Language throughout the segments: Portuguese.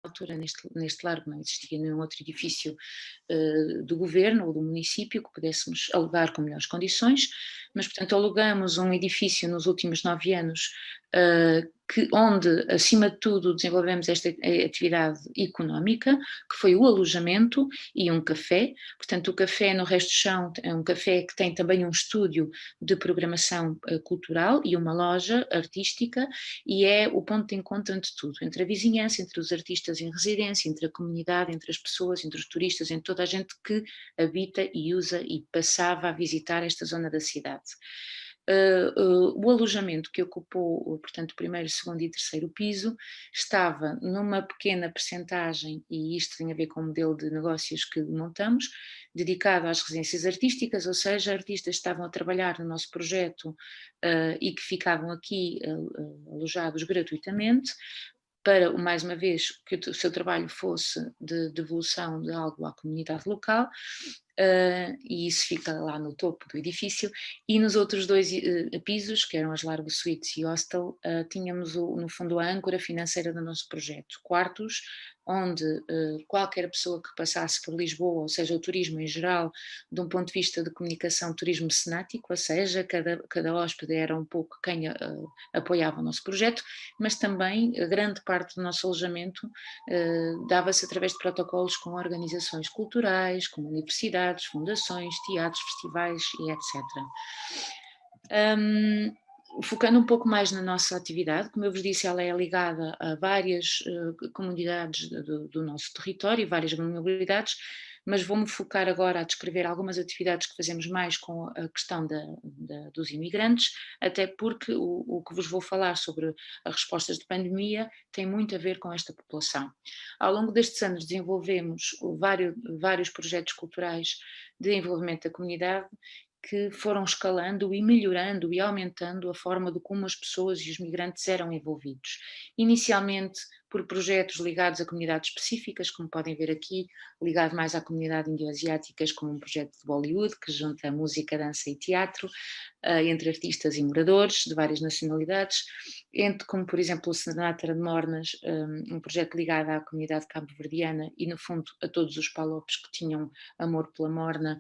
altura neste largo não existia nenhum outro edifício do governo ou do município que pudéssemos alugar com melhores condições, mas portanto alugamos um edifício nos últimos 9 anos onde acima de tudo desenvolvemos esta atividade económica, que foi o alojamento e um café. Portanto o café no resto do chão é um café que tem também um estúdio de programação cultural e uma loja artística, e é o ponto de encontro entre tudo, entre a vizinhança, entre os artistas em residência, entre a comunidade, entre as pessoas, entre os turistas, entre toda a gente que habita e usa e passava a visitar esta zona da cidade. O alojamento que ocupou, portanto, o primeiro, segundo e terceiro piso, estava numa pequena percentagem, e isto tem a ver com o modelo de negócios que montamos, dedicado às residências artísticas, ou seja, artistas que estavam a trabalhar no nosso projeto e que ficavam aqui alojados gratuitamente, para, mais uma vez, que o seu trabalho fosse de devolução de algo à comunidade local, e isso fica lá no topo do edifício, e nos outros 2 pisos, que eram as Largo Suites e Hostel, tínhamos no fundo a âncora financeira do nosso projeto, quartos onde qualquer pessoa que passasse por Lisboa, ou seja, o turismo em geral, de um ponto de vista de comunicação, turismo cenático, ou seja, cada hóspede era um pouco quem apoiava o nosso projeto, mas também a grande parte do nosso alojamento dava-se através de protocolos com organizações culturais, com universidades, fundações, teatros, festivais e etc. Focando um pouco mais na nossa atividade, como eu vos disse, ela é ligada a várias comunidades do nosso território e várias vulnerabilidades, mas vou-me focar agora a descrever algumas atividades que fazemos mais com a questão dos imigrantes, até porque o que vos vou falar sobre as respostas de pandemia tem muito a ver com esta população. Ao longo destes anos desenvolvemos vários projetos culturais de envolvimento da comunidade, que foram escalando e melhorando e aumentando a forma de como as pessoas e os migrantes eram envolvidos. Inicialmente por projetos ligados a comunidades específicas, como podem ver aqui, ligado mais à comunidade índio-asiáticas, como um projeto de Bollywood, que junta música, dança e teatro, entre artistas e moradores de várias nacionalidades, como por exemplo o Serenata de Mornas, um projeto ligado à comunidade cabo-verdiana e no fundo a todos os palopes que tinham amor pela morna,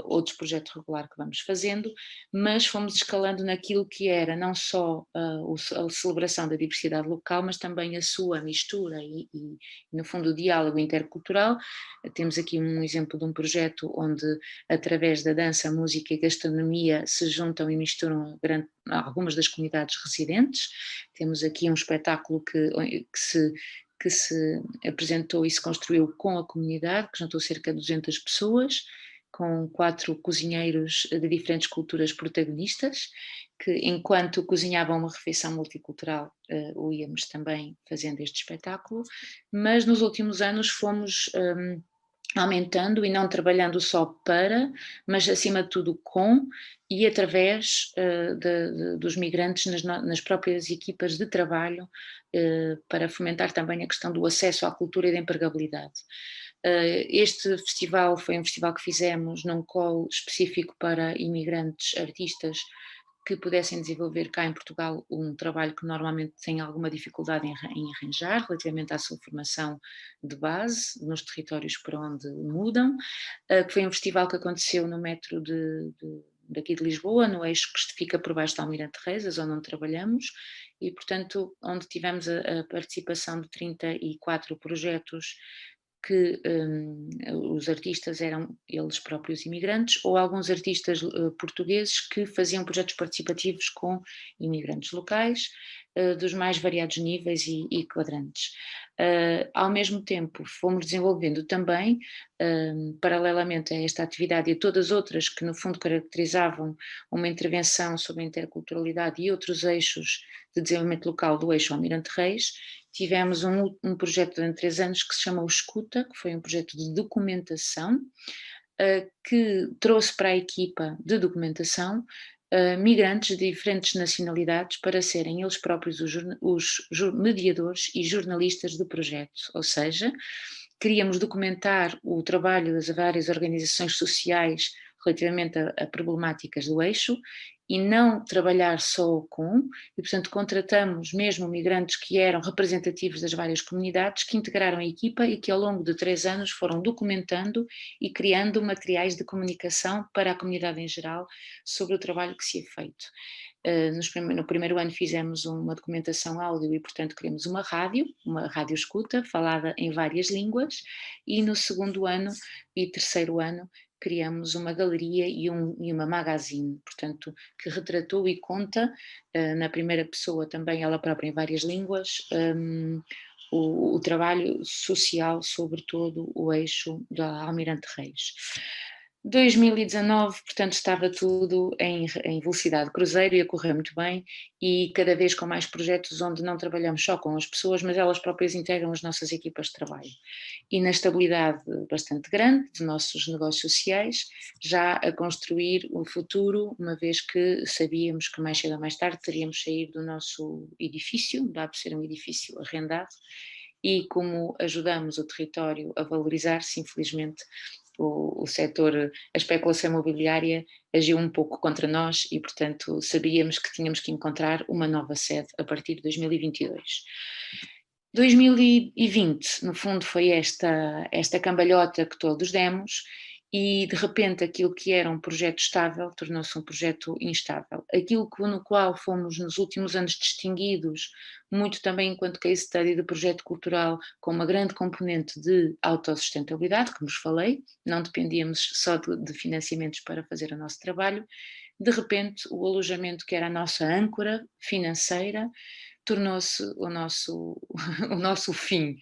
outros projetos regulares que vamos fazendo, mas fomos escalando naquilo que era não só a celebração da diversidade local, mas também a sua mistura e no fundo o diálogo intercultural. Temos aqui um exemplo de um projeto onde através da dança, música e gastronomia se juntam e misturam algumas das comunidades residentes. Temos aqui um espetáculo que se apresentou e se construiu com a comunidade, que juntou cerca de 200 pessoas, com 4 cozinheiros de diferentes culturas protagonistas, que enquanto cozinhavam uma refeição multicultural, o íamos também fazendo este espetáculo, mas nos últimos anos fomos aumentando e não trabalhando só para, mas acima de tudo com e através dos migrantes nas próprias equipas de trabalho, para fomentar também a questão do acesso à cultura e da empregabilidade. Este festival foi um festival que fizemos num call específico para imigrantes artistas que pudessem desenvolver cá em Portugal um trabalho que normalmente tem alguma dificuldade em arranjar, relativamente à sua formação de base, nos territórios para onde mudam, que foi um festival que aconteceu no metro daqui de Lisboa, no eixo que fica por baixo da Almirante Reis, a zona onde trabalhamos, e portanto onde tivemos a participação de 34 projetos que os artistas eram eles próprios imigrantes ou alguns artistas portugueses que faziam projetos participativos com imigrantes locais, dos mais variados níveis e quadrantes. Ao mesmo tempo, fomos desenvolvendo também, paralelamente a esta atividade e a todas as outras que no fundo caracterizavam uma intervenção sobre a interculturalidade e outros eixos de desenvolvimento local do eixo Almirante Reis, tivemos um projeto durante 3 anos que se chamou Escuta, que foi um projeto de documentação, que trouxe para a equipa de documentação migrantes de diferentes nacionalidades para serem eles próprios os mediadores e jornalistas do projeto, ou seja, queríamos documentar o trabalho das várias organizações sociais relativamente a problemáticas do eixo e não trabalhar só com, e portanto contratamos mesmo migrantes que eram representativos das várias comunidades, que integraram a equipa e que ao longo de 3 anos foram documentando e criando materiais de comunicação para a comunidade em geral sobre o trabalho que se é feito. No primeiro ano fizemos uma documentação áudio e, portanto, criamos uma rádio escuta, falada em várias línguas, e no segundo ano e terceiro ano criamos uma galeria e uma magazine, portanto, que retratou e conta, na primeira pessoa também ela própria em várias línguas, o trabalho social sobre todo o eixo da Almirante Reis. 2019, portanto, estava tudo em velocidade cruzeiro e a correr muito bem, e cada vez com mais projetos onde não trabalhamos só com as pessoas, mas elas próprias integram as nossas equipas de trabalho. E na estabilidade bastante grande de nossos negócios sociais, já a construir o futuro, uma vez que sabíamos que mais cedo ou mais tarde teríamos sair do nosso edifício, dá por ser um edifício arrendado, e como ajudamos o território a valorizar-se, infelizmente o setor, a especulação imobiliária agiu um pouco contra nós e, portanto, sabíamos que tínhamos que encontrar uma nova sede a partir de 2022. 2020, no fundo, foi esta cambalhota que todos demos, e de repente aquilo que era um projeto estável tornou-se um projeto instável. Aquilo no qual fomos nos últimos anos distinguidos, muito também enquanto case study de projeto cultural, com uma grande componente de autossustentabilidade, como vos falei, não dependíamos só de financiamentos para fazer o nosso trabalho. De repente, o alojamento, que era a nossa âncora financeira, tornou-se o nosso fim.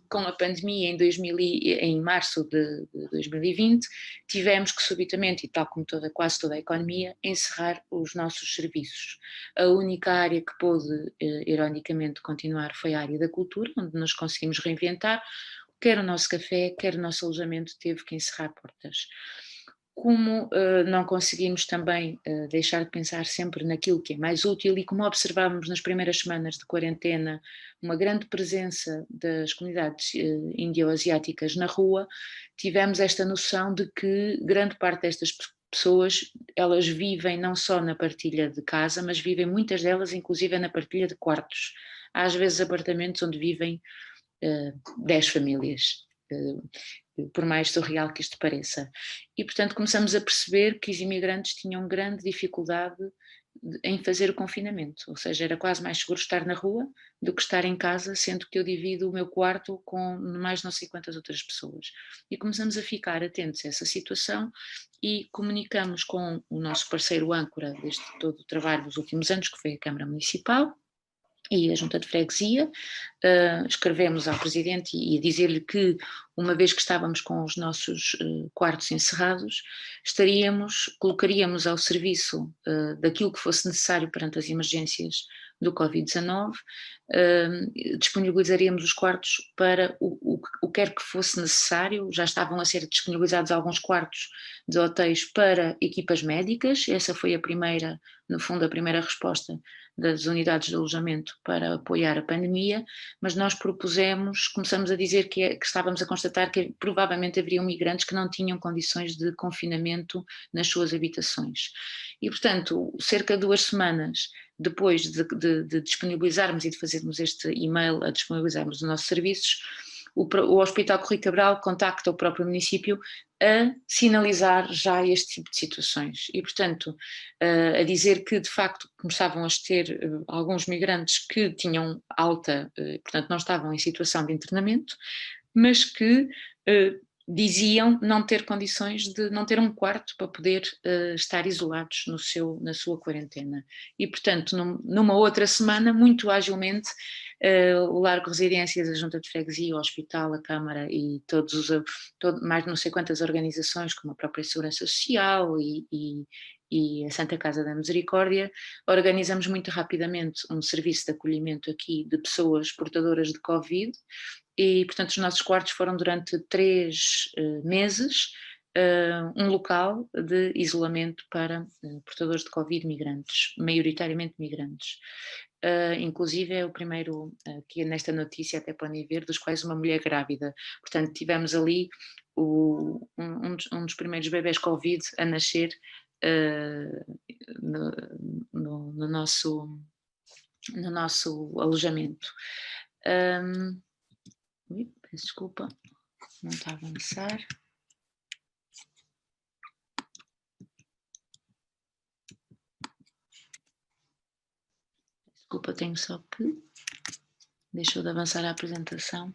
Com a pandemia em março de 2020, tivemos que subitamente, e tal como quase toda a economia, encerrar os nossos serviços. A única área que pôde, ironicamente, continuar foi a área da cultura, onde nos conseguimos reinventar. Quer o nosso café, quer o nosso alojamento teve que encerrar portas. Como não conseguimos também deixar de pensar sempre naquilo que é mais útil, e como observávamos nas primeiras semanas de quarentena uma grande presença das comunidades indio-asiáticas na rua, tivemos esta noção de que grande parte destas pessoas, elas vivem não só na partilha de casa, mas vivem muitas delas inclusive na partilha de quartos. Há às vezes apartamentos onde vivem 10 famílias. Por mais surreal que isto pareça. E, portanto, começamos a perceber que os imigrantes tinham grande dificuldade em fazer o confinamento, ou seja, era quase mais seguro estar na rua do que estar em casa, sendo que eu divido o meu quarto com mais não sei quantas outras pessoas. E começamos a ficar atentos a essa situação e comunicamos com o nosso parceiro âncora deste todo o trabalho dos últimos anos, que foi a Câmara Municipal e a Junta de Freguesia. Escrevemos ao Presidente e dizer-lhe que, uma vez que estávamos com os nossos quartos encerrados, colocaríamos ao serviço daquilo que fosse necessário perante as emergências do Covid-19, disponibilizaríamos os quartos para o que quer que fosse necessário. Já estavam a ser disponibilizados alguns quartos de hotéis para equipas médicas, essa foi no fundo, a primeira resposta das unidades de alojamento para apoiar a pandemia, mas nós começamos a dizer que estávamos a constatar que provavelmente haveriam migrantes que não tinham condições de confinamento nas suas habitações. E, portanto, cerca de 2 semanas depois de disponibilizarmos e de fazermos este e-mail a disponibilizarmos os nossos serviços, o Hospital Correio Cabral contacta o próprio município a sinalizar já este tipo de situações e, portanto, a dizer que de facto começavam a ter alguns migrantes que tinham alta, portanto não estavam em situação de internamento, mas que diziam não ter condições de não ter um quarto para poder estar isolados na sua quarentena. E, portanto, numa outra semana, muito agilmente, o Largo Residências, a Junta de Freguesia, o Hospital, a Câmara e mais não sei quantas organizações, como a própria Segurança Social e a Santa Casa da Misericórdia, organizamos muito rapidamente um serviço de acolhimento aqui de pessoas portadoras de Covid. E, portanto, os nossos quartos foram durante 3 meses um local de isolamento para portadores de Covid migrantes, maioritariamente migrantes. Inclusive é o primeiro, que nesta notícia até podem ver, dos quais uma mulher grávida. Portanto, tivemos ali um dos primeiros bebés Covid a nascer no, no nosso alojamento. Peço desculpa, não está a avançar. Desculpa, tenho só que... Deixou de avançar a apresentação.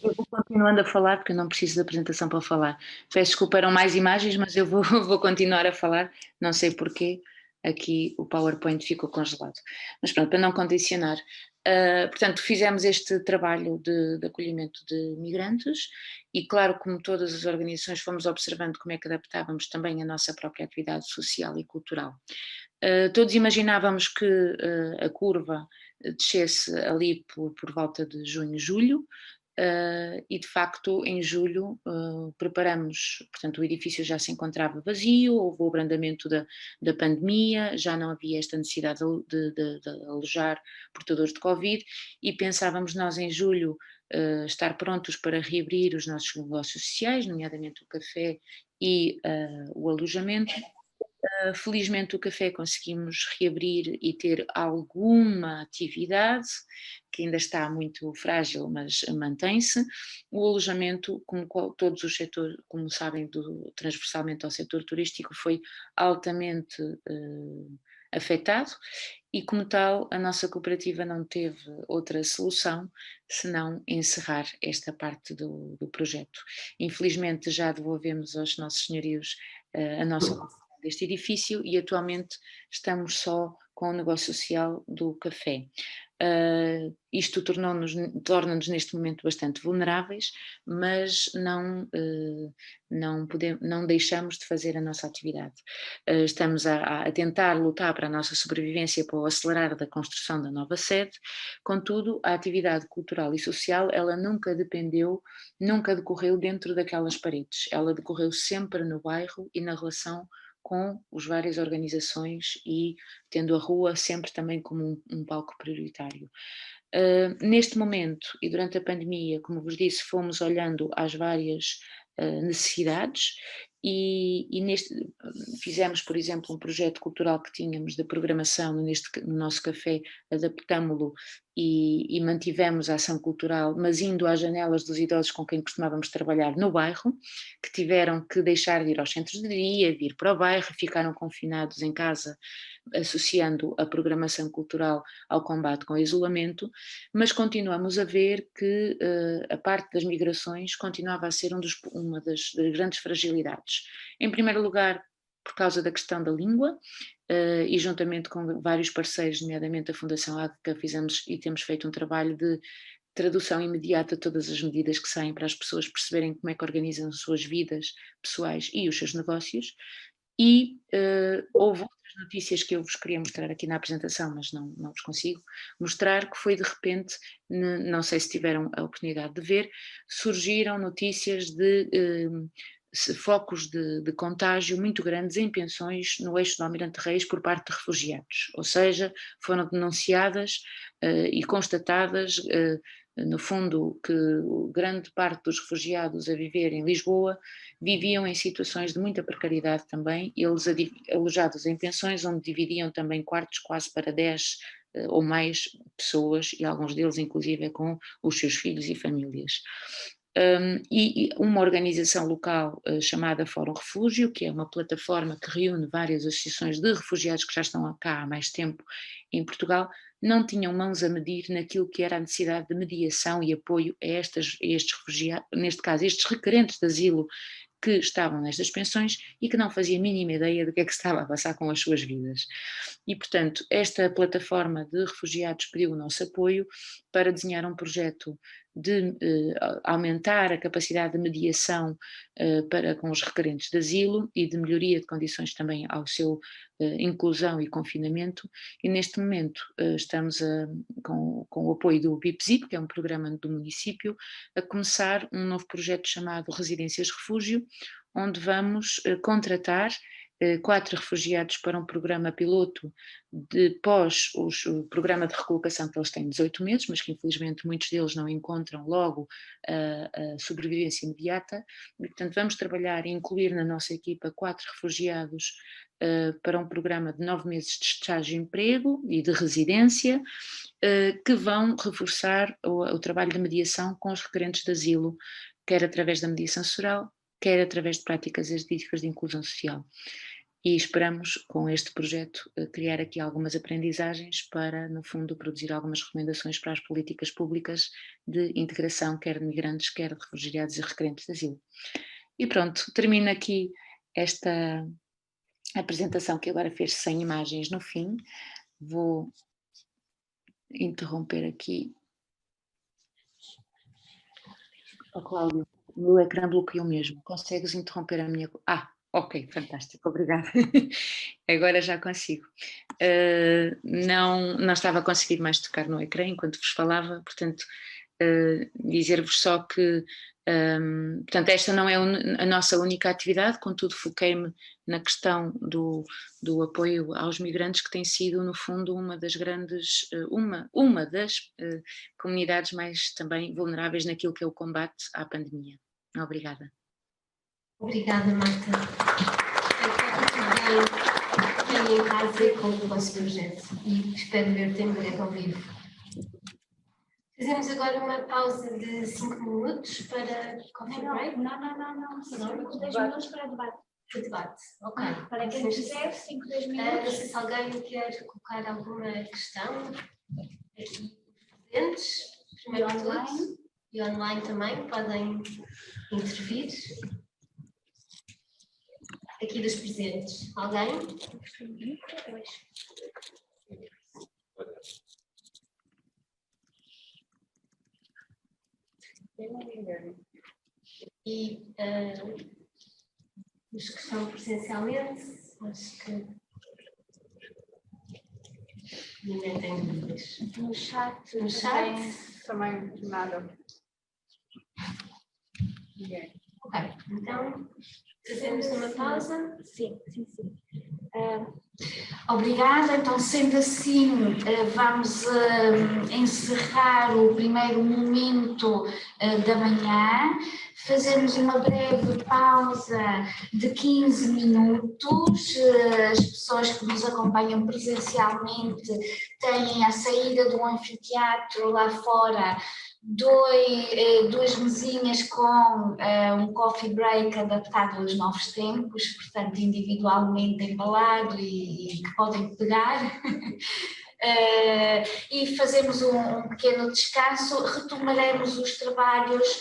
Eu vou continuando a falar, porque eu não preciso de apresentação para falar. Peço desculpa, eram mais imagens, mas eu vou continuar a falar, não sei porquê, aqui o PowerPoint ficou congelado. Mas pronto, para não condicionar. Portanto, fizemos este trabalho de acolhimento de migrantes e, claro, como todas as organizações, fomos observando como é que adaptávamos também a nossa própria atividade social e cultural. Todos imaginávamos que a curva descesse ali por volta de junho, julho, e de facto em julho preparamos, portanto o edifício já se encontrava vazio, houve o abrandamento da pandemia, já não havia esta necessidade de alojar portadores de Covid e pensávamos nós em julho estar prontos para reabrir os nossos negócios sociais, nomeadamente o café e o alojamento. Felizmente o café conseguimos reabrir e ter alguma atividade, que ainda está muito frágil, mas mantém-se. O alojamento, como todos os setores, como sabem, transversalmente ao setor turístico, foi altamente afetado e, como tal, a nossa cooperativa não teve outra solução senão encerrar esta parte do projeto. Infelizmente já devolvemos aos nossos senhorios a nossa deste edifício e atualmente estamos só com o negócio social do café. Isto torna-nos neste momento bastante vulneráveis, mas não deixamos de fazer a nossa atividade. Estamos a tentar lutar para a nossa sobrevivência, para o acelerar da construção da nova sede, contudo a atividade cultural e social ela nunca decorreu dentro daquelas paredes, ela decorreu sempre no bairro e na relação com as várias organizações e tendo a rua sempre também como um palco prioritário. Neste momento e durante a pandemia, como vos disse, fomos olhando às várias necessidades e fizemos, por exemplo, um projeto cultural que tínhamos de programação no nosso café, adaptámo-lo e mantivemos a ação cultural, mas indo às janelas dos idosos com quem costumávamos trabalhar no bairro, que tiveram que deixar de ir aos centros de dia, vir para o bairro, ficaram confinados em casa, associando a programação cultural ao combate com o isolamento, mas continuamos a ver que a parte das migrações continuava a ser uma das grandes fragilidades. Em primeiro lugar, por causa da questão da língua, e juntamente com vários parceiros, nomeadamente a Fundação AGCA, fizemos e temos feito um trabalho de tradução imediata de todas as medidas que saem para as pessoas perceberem como é que organizam as suas vidas pessoais e os seus negócios. E houve outras notícias que eu vos queria mostrar aqui na apresentação, mas não vos consigo mostrar, que foi de repente, não sei se tiveram a oportunidade de ver, surgiram notícias de focos de contágio muito grandes em pensões no eixo do Almirante Reis por parte de refugiados, ou seja, foram denunciadas e constatadas no fundo que grande parte dos refugiados a viver em Lisboa viviam em situações de muita precariedade também, eles alojados em pensões onde dividiam também quartos quase para 10 ou mais pessoas e alguns deles inclusive com os seus filhos e famílias. E uma organização local chamada Fórum Refúgio, que é uma plataforma que reúne várias associações de refugiados que já estão cá há mais tempo em Portugal, não tinham mãos a medir naquilo que era a necessidade de mediação e apoio a estes refugiados, neste caso estes requerentes de asilo que estavam nestas pensões e que não faziam a mínima ideia do que é que se estava a passar com as suas vidas. E, portanto, esta plataforma de refugiados pediu o nosso apoio para desenhar um projeto de aumentar a capacidade de mediação para com os requerentes de asilo e de melhoria de condições também ao seu inclusão e confinamento, e neste momento estamos com o apoio do BIPZIP, que é um programa do município, a começar um novo projeto chamado Residências Refúgio, onde vamos contratar 4 refugiados para um programa piloto depois o programa de recolocação, que eles têm 18 meses, mas que infelizmente muitos deles não encontram logo a sobrevivência imediata. E, portanto, vamos trabalhar e incluir na nossa equipa 4 refugiados para um programa de 9 meses de estágio de emprego e de residência, que vão reforçar o trabalho de mediação com os requerentes de asilo, quer através da mediação social, quer através de práticas específicas de inclusão social. E esperamos, com este projeto, criar aqui algumas aprendizagens para, no fundo, produzir algumas recomendações para as políticas públicas de integração, quer de migrantes, quer de refugiados e requerentes de asilo. E pronto, termino aqui esta apresentação que agora fez sem imagens no fim. Vou interromper aqui. Cláudio, o meu ecrã bloqueou mesmo. Consegues interromper a minha... Ok, fantástico, obrigada. Agora já consigo. Não estava a conseguir mais tocar no ecrã enquanto vos falava, portanto, dizer-vos só que, portanto, esta não é a nossa única atividade, contudo foquei-me na questão do apoio aos migrantes, que tem sido, no fundo, uma das grandes, uma das comunidades mais também vulneráveis naquilo que é o combate à pandemia. Obrigada. Obrigada, Marta. Fiquem em casa e com o vosso projeto e espero ver-te em breve ao vivo. Fazemos agora uma pausa de 5 minutos para coffee break? Não. 5, 10 minutos para debate. Para debate, ok. Para quem quiser, 5, 10 minutos. Não sei se alguém quer colocar alguma questão aqui presentes. Primeiro de tudo. E online também, podem intervir. Aqui dos presentes. Alguém? E os que estão presencialmente, acho que ninguém tem dúvidas. No chat Também nada. Ok, então fazemos uma pausa. Sim. Obrigada, então sendo assim vamos encerrar o primeiro momento da manhã, fazemos uma breve pausa de 15 minutos, as pessoas que nos acompanham presencialmente têm a saída do anfiteatro lá fora, duas mesinhas com um coffee break adaptado aos novos tempos, portanto individualmente embalado e que podem pegar. E fazemos um pequeno descanso, retomaremos os trabalhos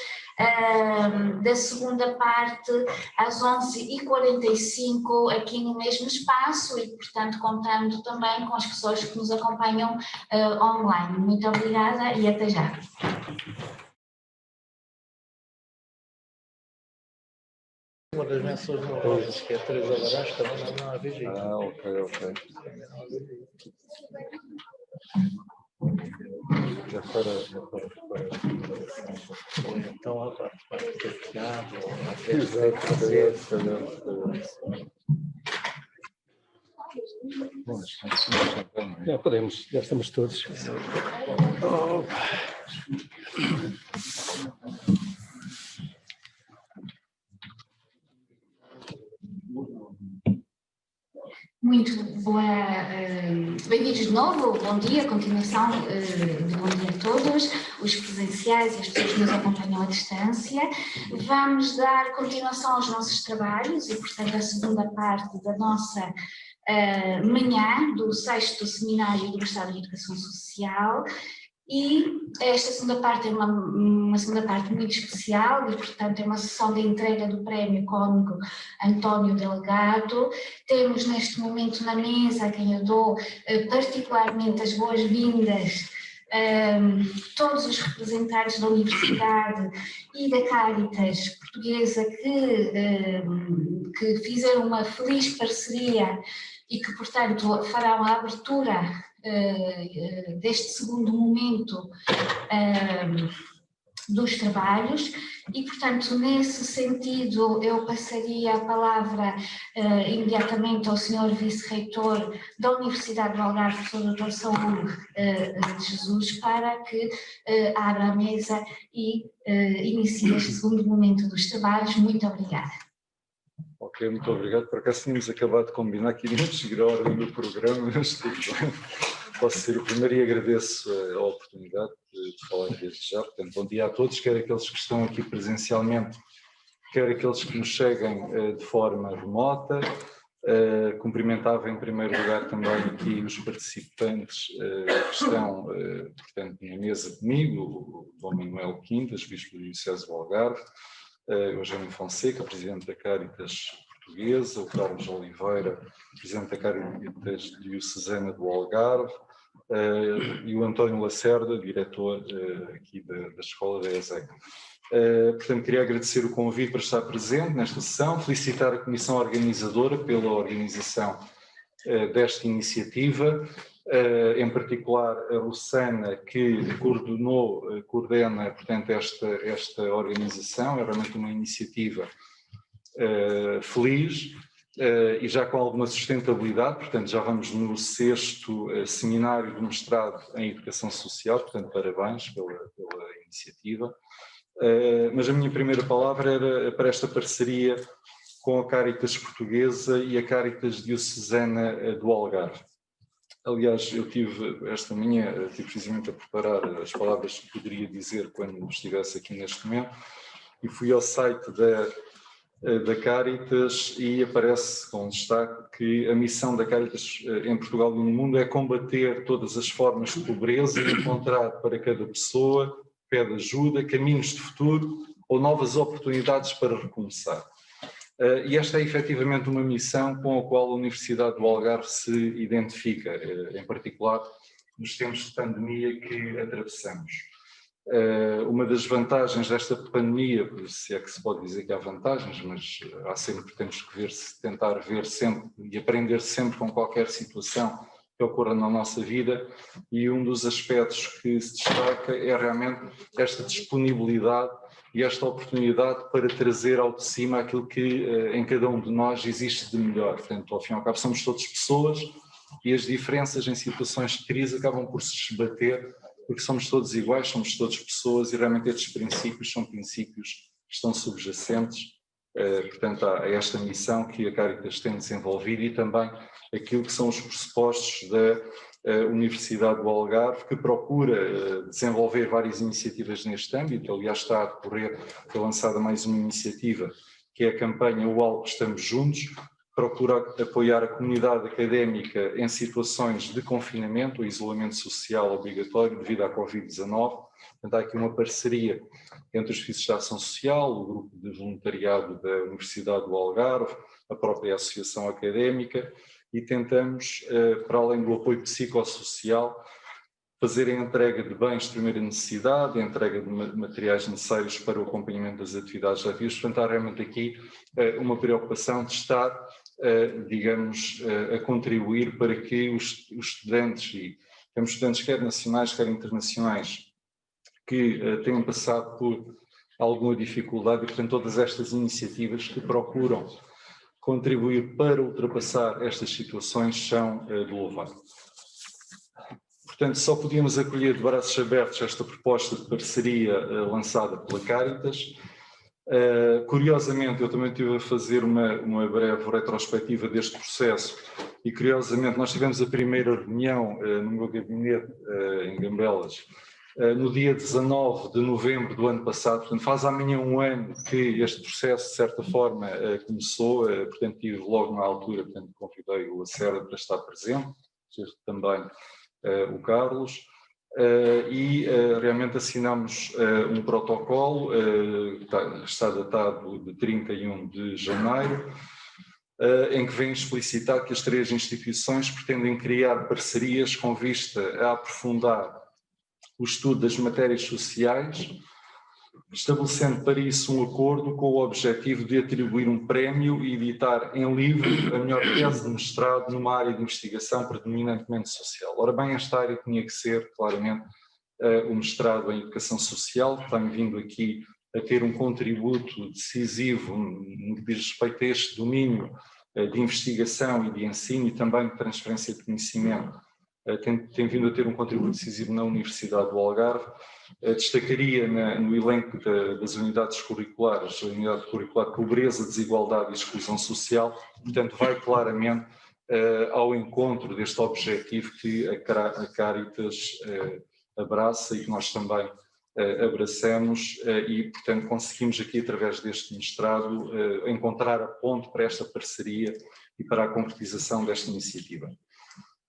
da segunda parte às 11h45 aqui no mesmo espaço e, portanto, contando também com as pessoas que nos acompanham online. Muito obrigada e até já. Uma das menções honrosas, que é a Teresa Laranjo, também não há VG. Ok. Já para. Então, a parte de teatro, já podemos, já estamos todos. Muito boa, bem-vindos de novo, bom dia, continuação de bom dia a todos, os presenciais e as pessoas que nos acompanham à distância. Vamos dar continuação aos nossos trabalhos e, portanto, a segunda parte da nossa manhã do 6º Seminário do Estado de Educação Social. E esta segunda parte é uma segunda parte muito especial e, portanto, é uma sessão de entrega do Prémio Cónigo António Delgado. Temos neste momento na mesa, a quem eu dou particularmente as boas-vindas, todos os representantes da Universidade e da Cáritas Portuguesa que fizeram uma feliz parceria e que, portanto, farão a abertura deste segundo momento dos trabalhos e, portanto, nesse sentido, eu passaria a palavra imediatamente ao Sr. Vice-Reitor da Universidade do Algarve, professor Dr. Saúl de Jesus, para que abra a mesa e inicie este segundo momento dos trabalhos. Muito obrigada. Ok, muito obrigado. Por acaso tínhamos acabado de combinar que iríamos seguir a ordem do programa, mas tudo bem. Posso ser o primeiro e agradeço a oportunidade de falar desde já. Portanto, bom dia a todos, quer aqueles que estão aqui presencialmente, quer aqueles que nos seguem de forma remota. Cumprimentava em primeiro lugar também aqui os participantes que estão, portanto, na mesa comigo, o Dom Manuel Quintas, Bispo do Diocese do Algarve, o Eugênio Fonseca, Presidente da Cáritas Portuguesa, o Carlos Oliveira, Presidente da Cáritas Diocesana do Algarve, e o António Lacerda, diretor aqui da escola da ESEC. Portanto, queria agradecer o convite para estar presente nesta sessão, felicitar a Comissão Organizadora pela organização desta iniciativa, em particular a Rossana, que coordena, portanto, esta organização. É realmente uma iniciativa feliz e já com alguma sustentabilidade. Portanto, já vamos no 6º seminário de mestrado em Educação Social, portanto, parabéns pela iniciativa. Mas a minha primeira palavra era para esta parceria com a Cáritas Portuguesa e a Cáritas Diocesana do Algarve. Aliás, eu tive esta manhã, precisamente a preparar as palavras que poderia dizer quando estivesse aqui neste momento, e fui ao site da Cáritas e aparece com destaque que a missão da Cáritas em Portugal e no mundo é combater todas as formas de pobreza e encontrar para cada pessoa que pede ajuda, caminhos de futuro ou novas oportunidades para recomeçar. E esta é efetivamente uma missão com a qual a Universidade do Algarve se identifica, em particular nos tempos de pandemia que atravessamos. Uma das vantagens desta pandemia, se é que se pode dizer que há vantagens, mas há sempre, temos que tentar ver sempre e aprender sempre com qualquer situação que ocorra na nossa vida, e um dos aspectos que se destaca é realmente esta disponibilidade e esta oportunidade para trazer ao de cima aquilo que em cada um de nós existe de melhor. Portanto, ao fim e ao cabo, somos todas pessoas e as diferenças em situações de crise acabam por se esbater, porque somos todos iguais, somos todas pessoas, e realmente estes princípios são princípios que estão subjacentes, portanto, a esta missão que a Cáritas tem desenvolvido, e também aquilo que são os pressupostos da Universidade do Algarve, que procura desenvolver várias iniciativas neste âmbito. Aliás, está a decorrer, foi lançada mais uma iniciativa, que é a campanha O Algo Estamos Juntos, procura apoiar a comunidade académica em situações de confinamento ou isolamento social obrigatório devido à Covid-19. Portanto, há aqui uma parceria entre os serviços de ação social, o grupo de voluntariado da Universidade do Algarve, a própria associação académica, e tentamos, para além do apoio psicossocial, fazer a entrega de bens de primeira necessidade, a entrega de materiais necessários para o acompanhamento das atividades ativas. Portanto, há realmente aqui uma preocupação de estar, digamos, a contribuir para que os estudantes, e temos estudantes quer nacionais, quer internacionais, que tenham passado por alguma dificuldade, e, portanto, todas estas iniciativas que procuram contribuir para ultrapassar estas situações são de louvar. Portanto, só podíamos acolher de braços abertos esta proposta de parceria lançada pela Cáritas. Curiosamente, eu também estive a fazer uma breve retrospectiva deste processo, e curiosamente nós tivemos a primeira reunião no meu gabinete em Gambelas, no dia 19 de novembro do ano passado. Portanto, faz amanhã um ano que este processo, de certa forma, começou. Portanto, tive logo na altura, portanto, convidei o Lacerda para estar presente, também o Carlos, e realmente assinamos um protocolo, está datado de 31 de janeiro, em que vem explicitar que as 3 instituições pretendem criar parcerias com vista a aprofundar o estudo das matérias sociais, estabelecendo para isso um acordo com o objetivo de atribuir um prémio e editar em livro a melhor tese de mestrado numa área de investigação predominantemente social. Ora bem, esta área tinha que ser, claramente, o mestrado em Educação Social, que tem vindo aqui a ter um contributo decisivo no que diz respeito a este domínio de investigação e de ensino e também de transferência de conhecimento. Tem vindo a ter um contributo decisivo na Universidade do Algarve. Destacaria no elenco das unidades curriculares, a unidade curricular Pobreza, Desigualdade e Exclusão Social, portanto vai claramente ao encontro deste objetivo que a Caritas abraça e que nós também abraçamos e, portanto, conseguimos aqui, através deste mestrado, encontrar a ponte para esta parceria e para a concretização desta iniciativa.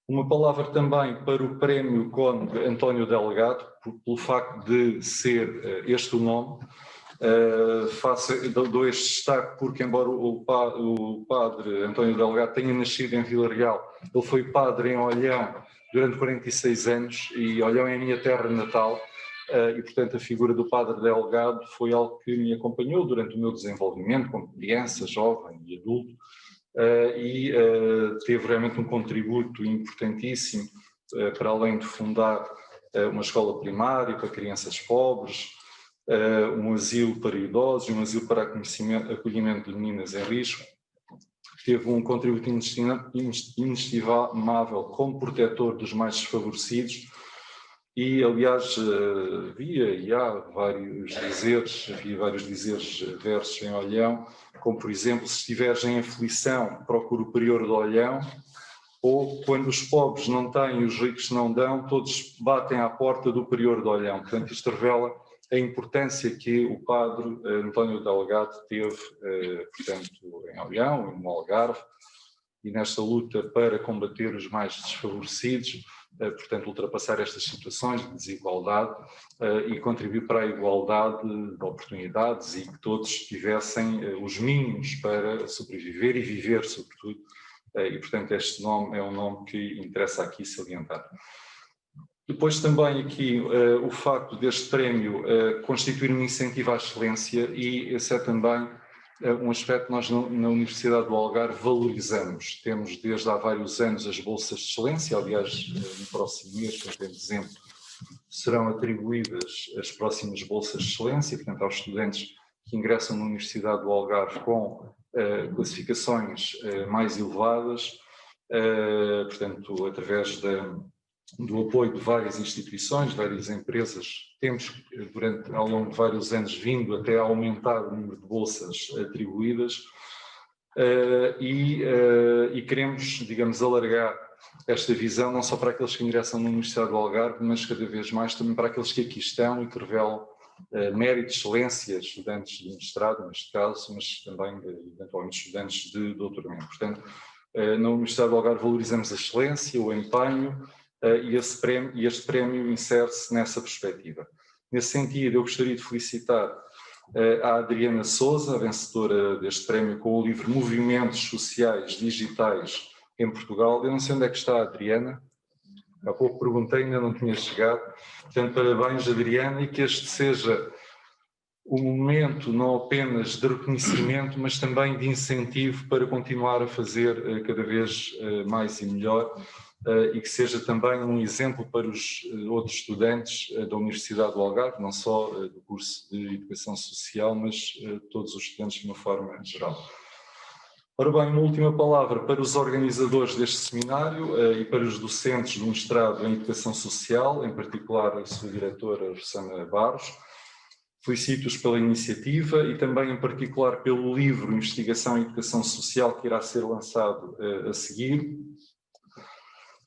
Uma palavra também para o Prémio Conde António Delgado, pelo facto de ser este o nome. Dou este destaque porque, embora o padre António Delgado tenha nascido em Vila Real, ele foi padre em Olhão durante 46 anos e Olhão é a minha terra natal. E, portanto, a figura do padre Delgado foi algo que me acompanhou durante o meu desenvolvimento como criança, jovem e adulto, e teve realmente um contributo importantíssimo para além de fundar uma escola primária para crianças pobres, um asilo para idosos, um asilo para acolhimento de meninas em risco. Teve um contributo inestimável como protetor dos mais desfavorecidos. E, aliás, havia vários dizeres versos em Olhão, como, por exemplo, se estiveres em aflição, procura o prior de Olhão, ou quando os pobres não têm e os ricos não dão, todos batem à porta do prior de Olhão. Portanto, isto revela a importância que o padre António Delgado teve, portanto, em Olhão, no Algarve, e nesta luta para combater os mais desfavorecidos, portanto, ultrapassar estas situações de desigualdade e contribuir para a igualdade de oportunidades e que todos tivessem os mínimos para sobreviver e viver, sobretudo. E, portanto, este nome é um nome que interessa aqui salientar. Depois também aqui o facto deste prémio constituir um incentivo à excelência, e esse é também um aspecto que nós na Universidade do Algarve valorizamos. Temos desde há vários anos as bolsas de excelência, aliás, no próximo mês, em dezembro, serão atribuídas as próximas bolsas de excelência, portanto, aos estudantes que ingressam na Universidade do Algarve com classificações mais elevadas, portanto, através do apoio de várias instituições, várias empresas. Temos, ao longo de vários anos, vindo até a aumentar o número de bolsas atribuídas e queremos, digamos, alargar esta visão não só para aqueles que ingressam na Universidade do Algarve, mas cada vez mais também para aqueles que aqui estão e que revelam mérito, excelência, estudantes de mestrado, neste caso, mas também, eventualmente, estudantes de doutoramento. Portanto, na Universidade do Algarve valorizamos a excelência, o empenho, e este prémio insere-se nessa perspectiva. Nesse sentido, eu gostaria de felicitar a Adriana Sousa, a vencedora deste prémio, com o livro Movimentos Sociais Digitais em Portugal. Eu não sei onde é que está a Adriana, há pouco perguntei, ainda não tinha chegado. Portanto, parabéns, Adriana, e que este seja um momento não apenas de reconhecimento, mas também de incentivo para continuar a fazer cada vez mais e melhor, e que seja também um exemplo para os outros estudantes da Universidade do Algarve, não só do curso de Educação Social, mas todos os estudantes de uma forma geral. Ora bem, uma última palavra para os organizadores deste seminário e para os docentes do mestrado em Educação Social, em particular a sua diretora, Rosana Barros. Felicito-os pela iniciativa e também, em particular, pelo livro Investigação e Educação Social que irá ser lançado a seguir.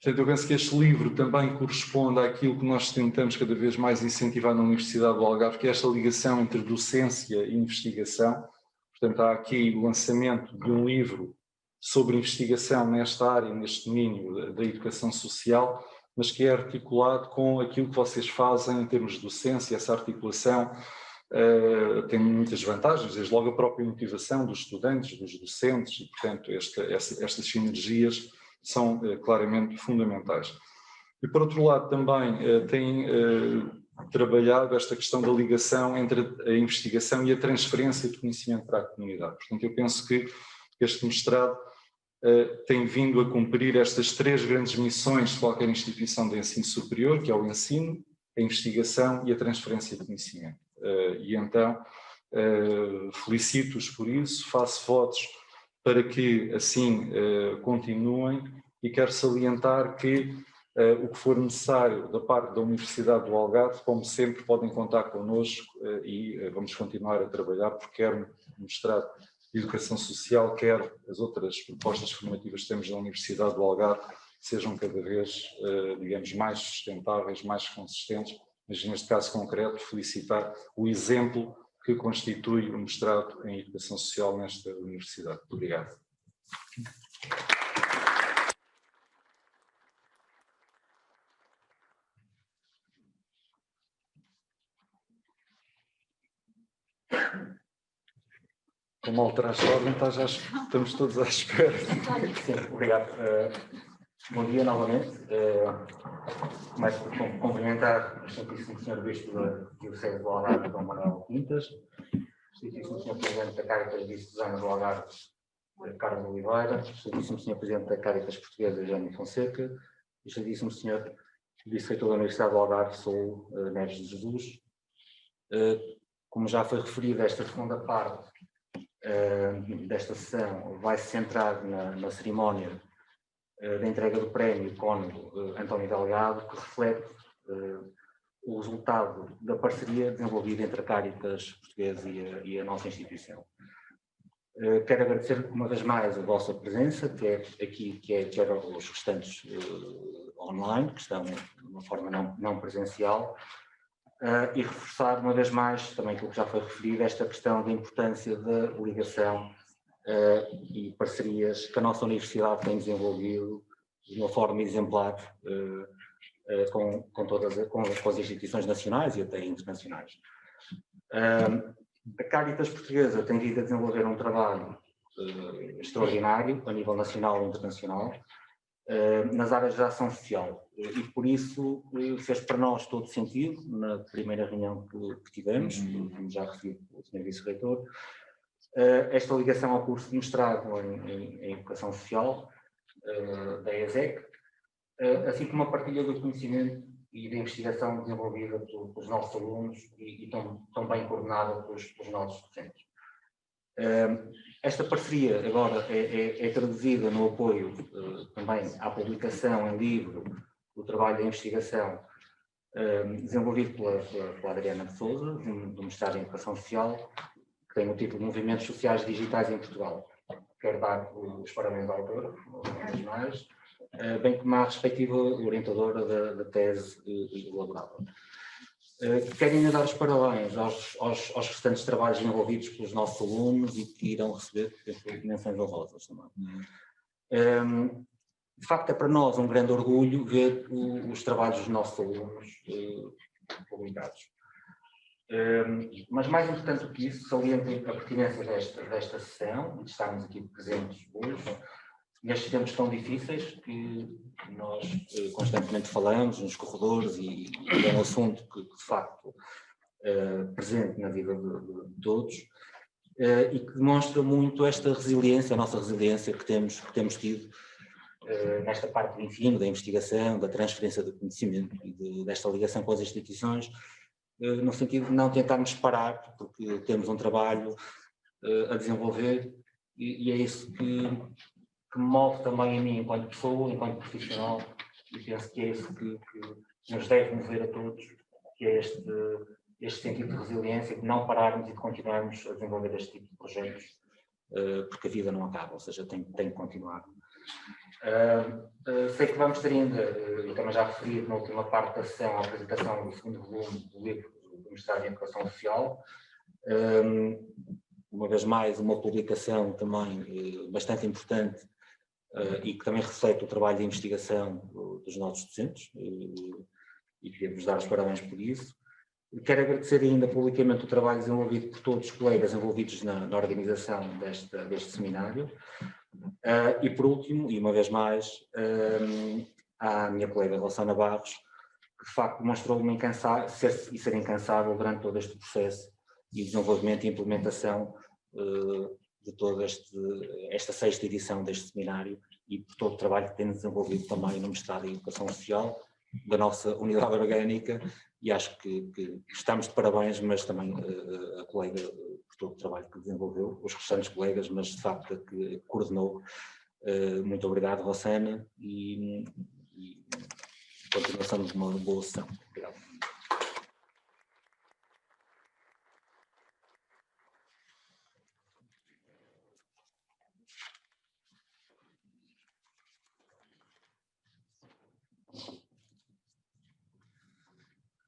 Portanto, eu penso que este livro também corresponde àquilo que nós tentamos cada vez mais incentivar na Universidade do Algarve, que é esta ligação entre docência e investigação. Portanto, há aqui o lançamento de um livro sobre investigação nesta área, neste domínio da educação social, mas que é articulado com aquilo que vocês fazem em termos de docência. Essa articulação tem muitas vantagens, desde logo a própria motivação dos estudantes, dos docentes, e, portanto, estas sinergias são claramente fundamentais. E, por outro lado, também tem trabalhado esta questão da ligação entre a investigação e a transferência de conhecimento para a comunidade. Portanto, eu penso que este mestrado tem vindo a cumprir estas três grandes missões de qualquer instituição de ensino superior, que é o ensino, a investigação e a transferência de conhecimento. E então, felicito-os por isso, faço votos para que assim continuem e quero salientar que o que for necessário da parte da Universidade do Algarve, como sempre, podem contar connosco e vamos continuar a trabalhar, porque quer o mestrado de Educação Social, quer as outras propostas formativas que temos na Universidade do Algarve, sejam cada vez, digamos, mais sustentáveis, mais consistentes, mas neste caso concreto, felicitar o exemplo que constitui o mestrado em Educação Social nesta Universidade. Muito obrigado. Como alteraste a ordem, estamos todos à espera. Sim, obrigado. Bom dia novamente. Começo por cumprimentar o Excelentíssimo Sr. Bispo da Diocese do Algarve, Dom Manuel Quintas, o Excelentíssimo Sr. Presidente da Caritas Diocesana do Algarve, Carlos Oliveira, o Excelentíssimo Sr. Presidente da Caritas Portuguesa, Jânio Fonseca, o Excelentíssimo Sr. Vice-Reitor da Universidade do Algarve, Sou Neves de Jesus. Como já foi referido, esta segunda parte desta sessão vai se centrar na cerimónia da entrega do prémio Cónigo António Delgado, que reflete o resultado da parceria desenvolvida entre a Caritas Portuguesa e a nossa instituição. Quero agradecer uma vez mais a vossa presença, quer aqui, quer os restantes online, que estão de uma forma não presencial, e reforçar uma vez mais, também aquilo que já foi referido, esta questão da importância da ligação e parcerias que a nossa universidade tem desenvolvido de uma forma exemplar com as instituições nacionais e até internacionais. A Caritas Portuguesa tem vindo a desenvolver um trabalho extraordinário a nível nacional e internacional nas áreas de ação social e por isso fez para nós todo sentido, na primeira reunião que tivemos, como já referi o Sr. Vice-Reitor, esta ligação ao curso de mestrado em Educação Social da ESEC, assim como a partilha do conhecimento e da investigação desenvolvida pelos nossos alunos e tão bem coordenada pelos nossos docentes. Esta parceria agora é traduzida no apoio também à publicação em livro do trabalho de investigação desenvolvido pela Adriana de Sousa, do mestrado em Educação Social, que tem o título de Movimentos Sociais Digitais em Portugal. Quero dar os parabéns ao autor, uma vez mais, bem como à respectiva orientadora da tese elaborada. Quero ainda dar os parabéns aos restantes trabalhos desenvolvidos pelos nossos alunos e que irão receber menções honrosas também. De facto, é para nós um grande orgulho ver os trabalhos dos nossos alunos publicados. Mas mais importante do que isso, saliento a pertinência desta sessão e de estarmos aqui presentes hoje, nestes tempos tão difíceis que nós constantemente falamos nos corredores e é um assunto que de facto presente na vida de todos e que demonstra muito esta resiliência, a nossa resiliência que temos tido nesta parte do ensino, da investigação, da transferência de conhecimento e desta ligação com as instituições, no sentido de não tentarmos parar, porque temos um trabalho a desenvolver e é isso que me move também a mim enquanto pessoa, enquanto profissional, e penso que é isso que nos deve mover a todos, que é este sentido de resiliência, de não pararmos e de continuarmos a desenvolver este tipo de projetos, porque a vida não acaba, ou seja, tem que continuar. Sei que vamos ter ainda, eu também já referi na última parte da sessão, a apresentação do segundo volume do livro do mestrado em Educação Social, uma vez mais uma publicação também bastante importante e que também reflete o trabalho de investigação dos nossos docentes e queria-vos dar os parabéns por isso. Quero agradecer ainda publicamente o trabalho desenvolvido por todos os colegas envolvidos na organização deste seminário e por último, e uma vez mais, à minha colega Rossana Barros, que de facto demonstrou ser incansável durante todo este processo e desenvolvimento e implementação de toda esta sexta edição deste seminário e por todo o trabalho que tem desenvolvido também no mestrado em Educação Social da nossa unidade orgânica, e acho que estamos de parabéns, mas também a colega por todo o trabalho que desenvolveu, os restantes colegas, mas de facto a que coordenou. Muito obrigado, Rossana, e continuação de uma boa sessão. Obrigado.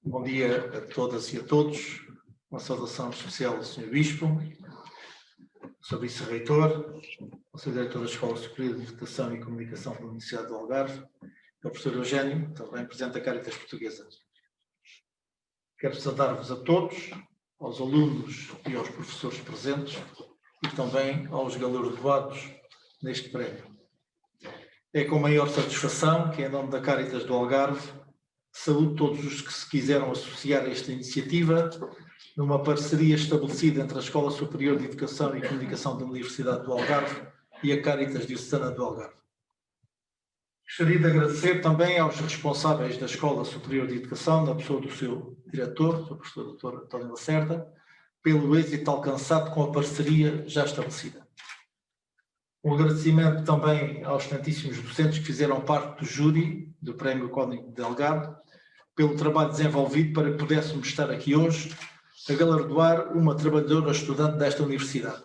Bom dia a todas e a todos. Uma saudação especial ao Sr. Bispo, Sr. Vice-Reitor, ao Sr. Diretor da Escola Superior de Educação e Comunicação da Universidade do Algarve, ao Professor Eugênio, também Presidente da Cáritas Portuguesa. Quero saudar-vos a todos, aos alunos e aos professores presentes e também aos galardoados neste prémio. É com maior satisfação que, em nome da Cáritas do Algarve, saúdo todos os que se quiseram associar a esta iniciativa, numa parceria estabelecida entre a Escola Superior de Educação e Comunicação da Universidade do Algarve e a Cáritas Diocesana do Algarve. Gostaria de agradecer também aos responsáveis da Escola Superior de Educação, na pessoa do seu diretor, o professor Dr. António Lacerda, pelo êxito alcançado com a parceria já estabelecida. Um agradecimento também aos excelentíssimos docentes que fizeram parte do júri do Prémio Código de Algarve, pelo trabalho desenvolvido para que pudéssemos estar aqui hoje a galardoar uma trabalhadora estudante desta universidade.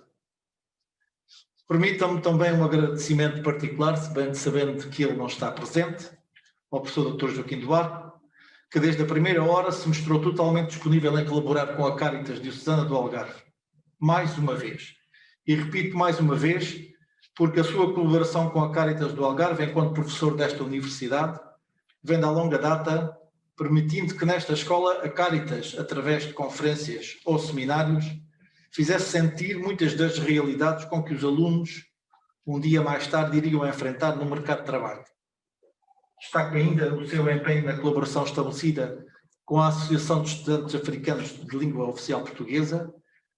Permitam-me também um agradecimento particular, se bem sabendo que ele não está presente, ao professor Dr. Joaquim Duarte, que desde a primeira hora se mostrou totalmente disponível em colaborar com a Cáritas Diocesana do Algarve. Mais uma vez. E repito mais uma vez, porque a sua colaboração com a Cáritas do Algarve, enquanto professor desta universidade, vem da longa data, permitindo que nesta escola a Cáritas, através de conferências ou seminários, fizesse sentir muitas das realidades com que os alunos, um dia mais tarde, iriam enfrentar no mercado de trabalho. Destaco ainda o seu empenho na colaboração estabelecida com a Associação de Estudantes Africanos de Língua Oficial Portuguesa,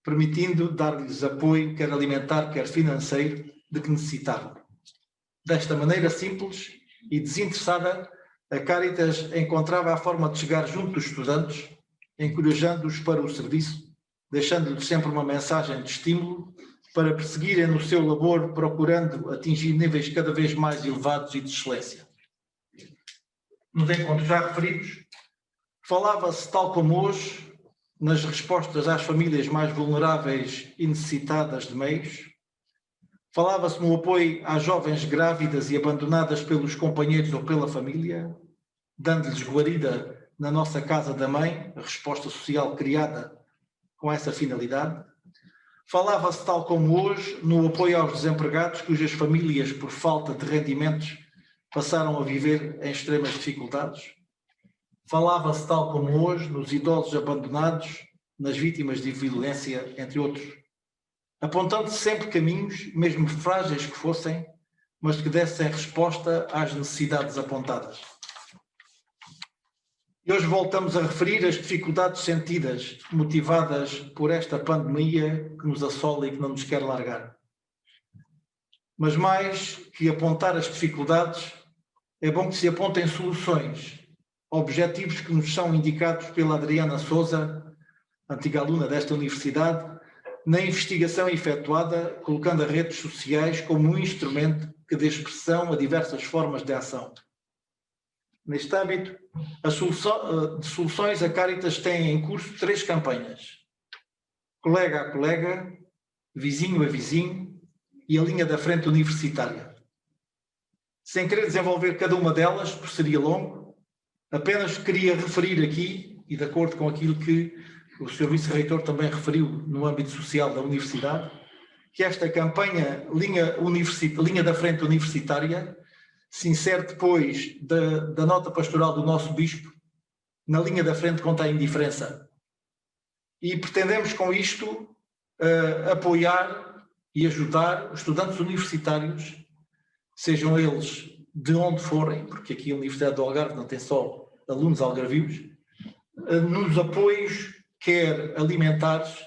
permitindo dar-lhes apoio, quer alimentar, quer financeiro, de que necessitavam. Desta maneira simples e desinteressada, a Cáritas encontrava a forma de chegar junto dos estudantes, encorajando-os para o serviço, deixando-lhes sempre uma mensagem de estímulo para prosseguirem no seu labor, procurando atingir níveis cada vez mais elevados e de excelência. Nos encontros já referidos, falava-se, tal como hoje, nas respostas às famílias mais vulneráveis e necessitadas de meios. Falava-se no apoio às jovens grávidas e abandonadas pelos companheiros ou pela família, dando-lhes guarida na nossa casa da mãe, a resposta social criada com essa finalidade. Falava-se, tal como hoje, no apoio aos desempregados cujas famílias, por falta de rendimentos, passaram a viver em extremas dificuldades. Falava-se, tal como hoje, nos idosos abandonados, nas vítimas de violência, entre outros, apontando sempre caminhos, mesmo frágeis que fossem, mas que dessem resposta às necessidades apontadas. E hoje voltamos a referir as dificuldades sentidas, motivadas por esta pandemia que nos assola e que não nos quer largar. Mas mais que apontar as dificuldades, é bom que se apontem soluções, objetivos que nos são indicados pela Adriana Sousa, antiga aluna desta universidade, na investigação efetuada, colocando as redes sociais como um instrumento que dê expressão a diversas formas de ação. Neste âmbito, de soluções, a Cáritas tem em curso 3 campanhas: colega a colega, vizinho a vizinho e a linha da frente universitária. Sem querer desenvolver cada uma delas, por seria longo, apenas queria referir aqui, e de acordo com aquilo que o Sr. Vice-Reitor também referiu no âmbito social da Universidade, que esta campanha Linha da Frente Universitária se insere depois da nota pastoral do nosso Bispo, na linha da frente contra a indiferença. E pretendemos com isto apoiar e ajudar os estudantes universitários, sejam eles de onde forem, porque aqui a Universidade do Algarve não tem só alunos algarvios, nos apoios, quer alimentares,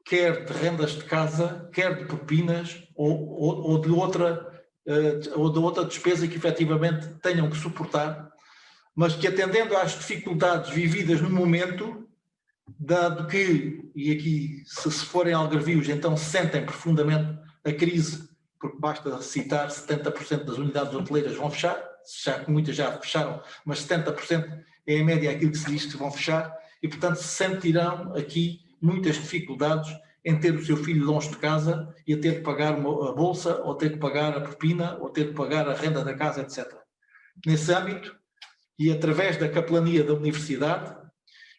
quer de rendas de casa, quer de propinas ou de outra despesa que efetivamente tenham que suportar mas que, atendendo às dificuldades vividas no momento, dado que, e aqui se forem algarvios, então sentem profundamente a crise, porque basta citar 70% das unidades hoteleiras vão fechar, já que muitas já fecharam, mas 70% é em média aquilo que se diz que vão fechar, e portanto sentirão aqui muitas dificuldades em ter o seu filho longe de casa e a ter que pagar a bolsa, ou ter que pagar a propina, ou ter que pagar a renda da casa, etc. Nesse âmbito, e através da capelania da universidade,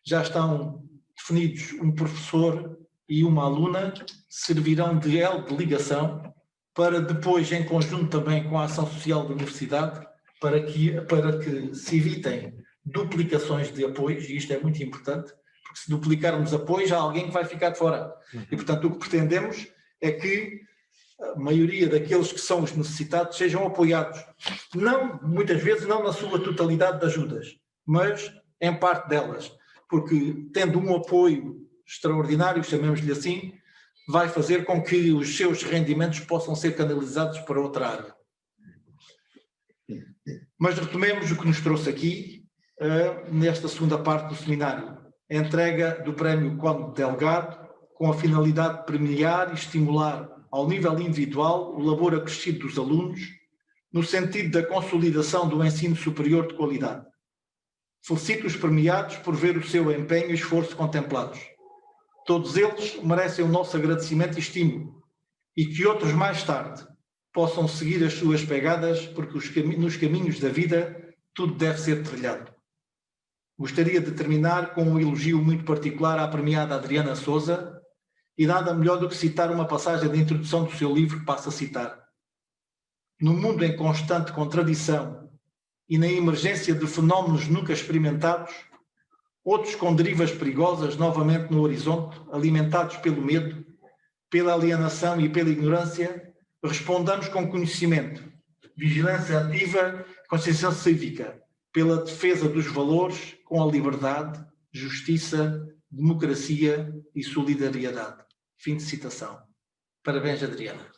já estão definidos um professor e uma aluna, servirão de elo de ligação para depois, em conjunto também com a ação social da universidade, para que se evitem duplicações de apoios, e isto é muito importante, porque se duplicarmos apoios, há alguém que vai ficar de fora. E, portanto, o que pretendemos é que a maioria daqueles que são os necessitados sejam apoiados. Não, muitas vezes, não na sua totalidade de ajudas, mas em parte delas, porque tendo um apoio extraordinário, chamemos-lhe assim, vai fazer com que os seus rendimentos possam ser canalizados para outra área. Mas retomemos o que nos trouxe aqui, nesta segunda parte do seminário. A entrega do Prémio Conde Delgado, com a finalidade de premiar e estimular ao nível individual o labor acrescido dos alunos, no sentido da consolidação do ensino superior de qualidade. Felicito os premiados por ver o seu empenho e esforço contemplados. Todos eles merecem o nosso agradecimento e estímulo, e que outros mais tarde possam seguir as suas pegadas, porque nos caminhos da vida tudo deve ser trilhado. Gostaria de terminar com um elogio muito particular à premiada Adriana Sousa, e nada melhor do que citar uma passagem da introdução do seu livro que passo a citar. No mundo em constante contradição e na emergência de fenómenos nunca experimentados, outros com derivas perigosas novamente no horizonte, alimentados pelo medo, pela alienação e pela ignorância, respondamos com conhecimento, vigilância ativa, consciência cívica, pela defesa dos valores com a liberdade, justiça, democracia e solidariedade. Fim de citação. Parabéns, Adriana.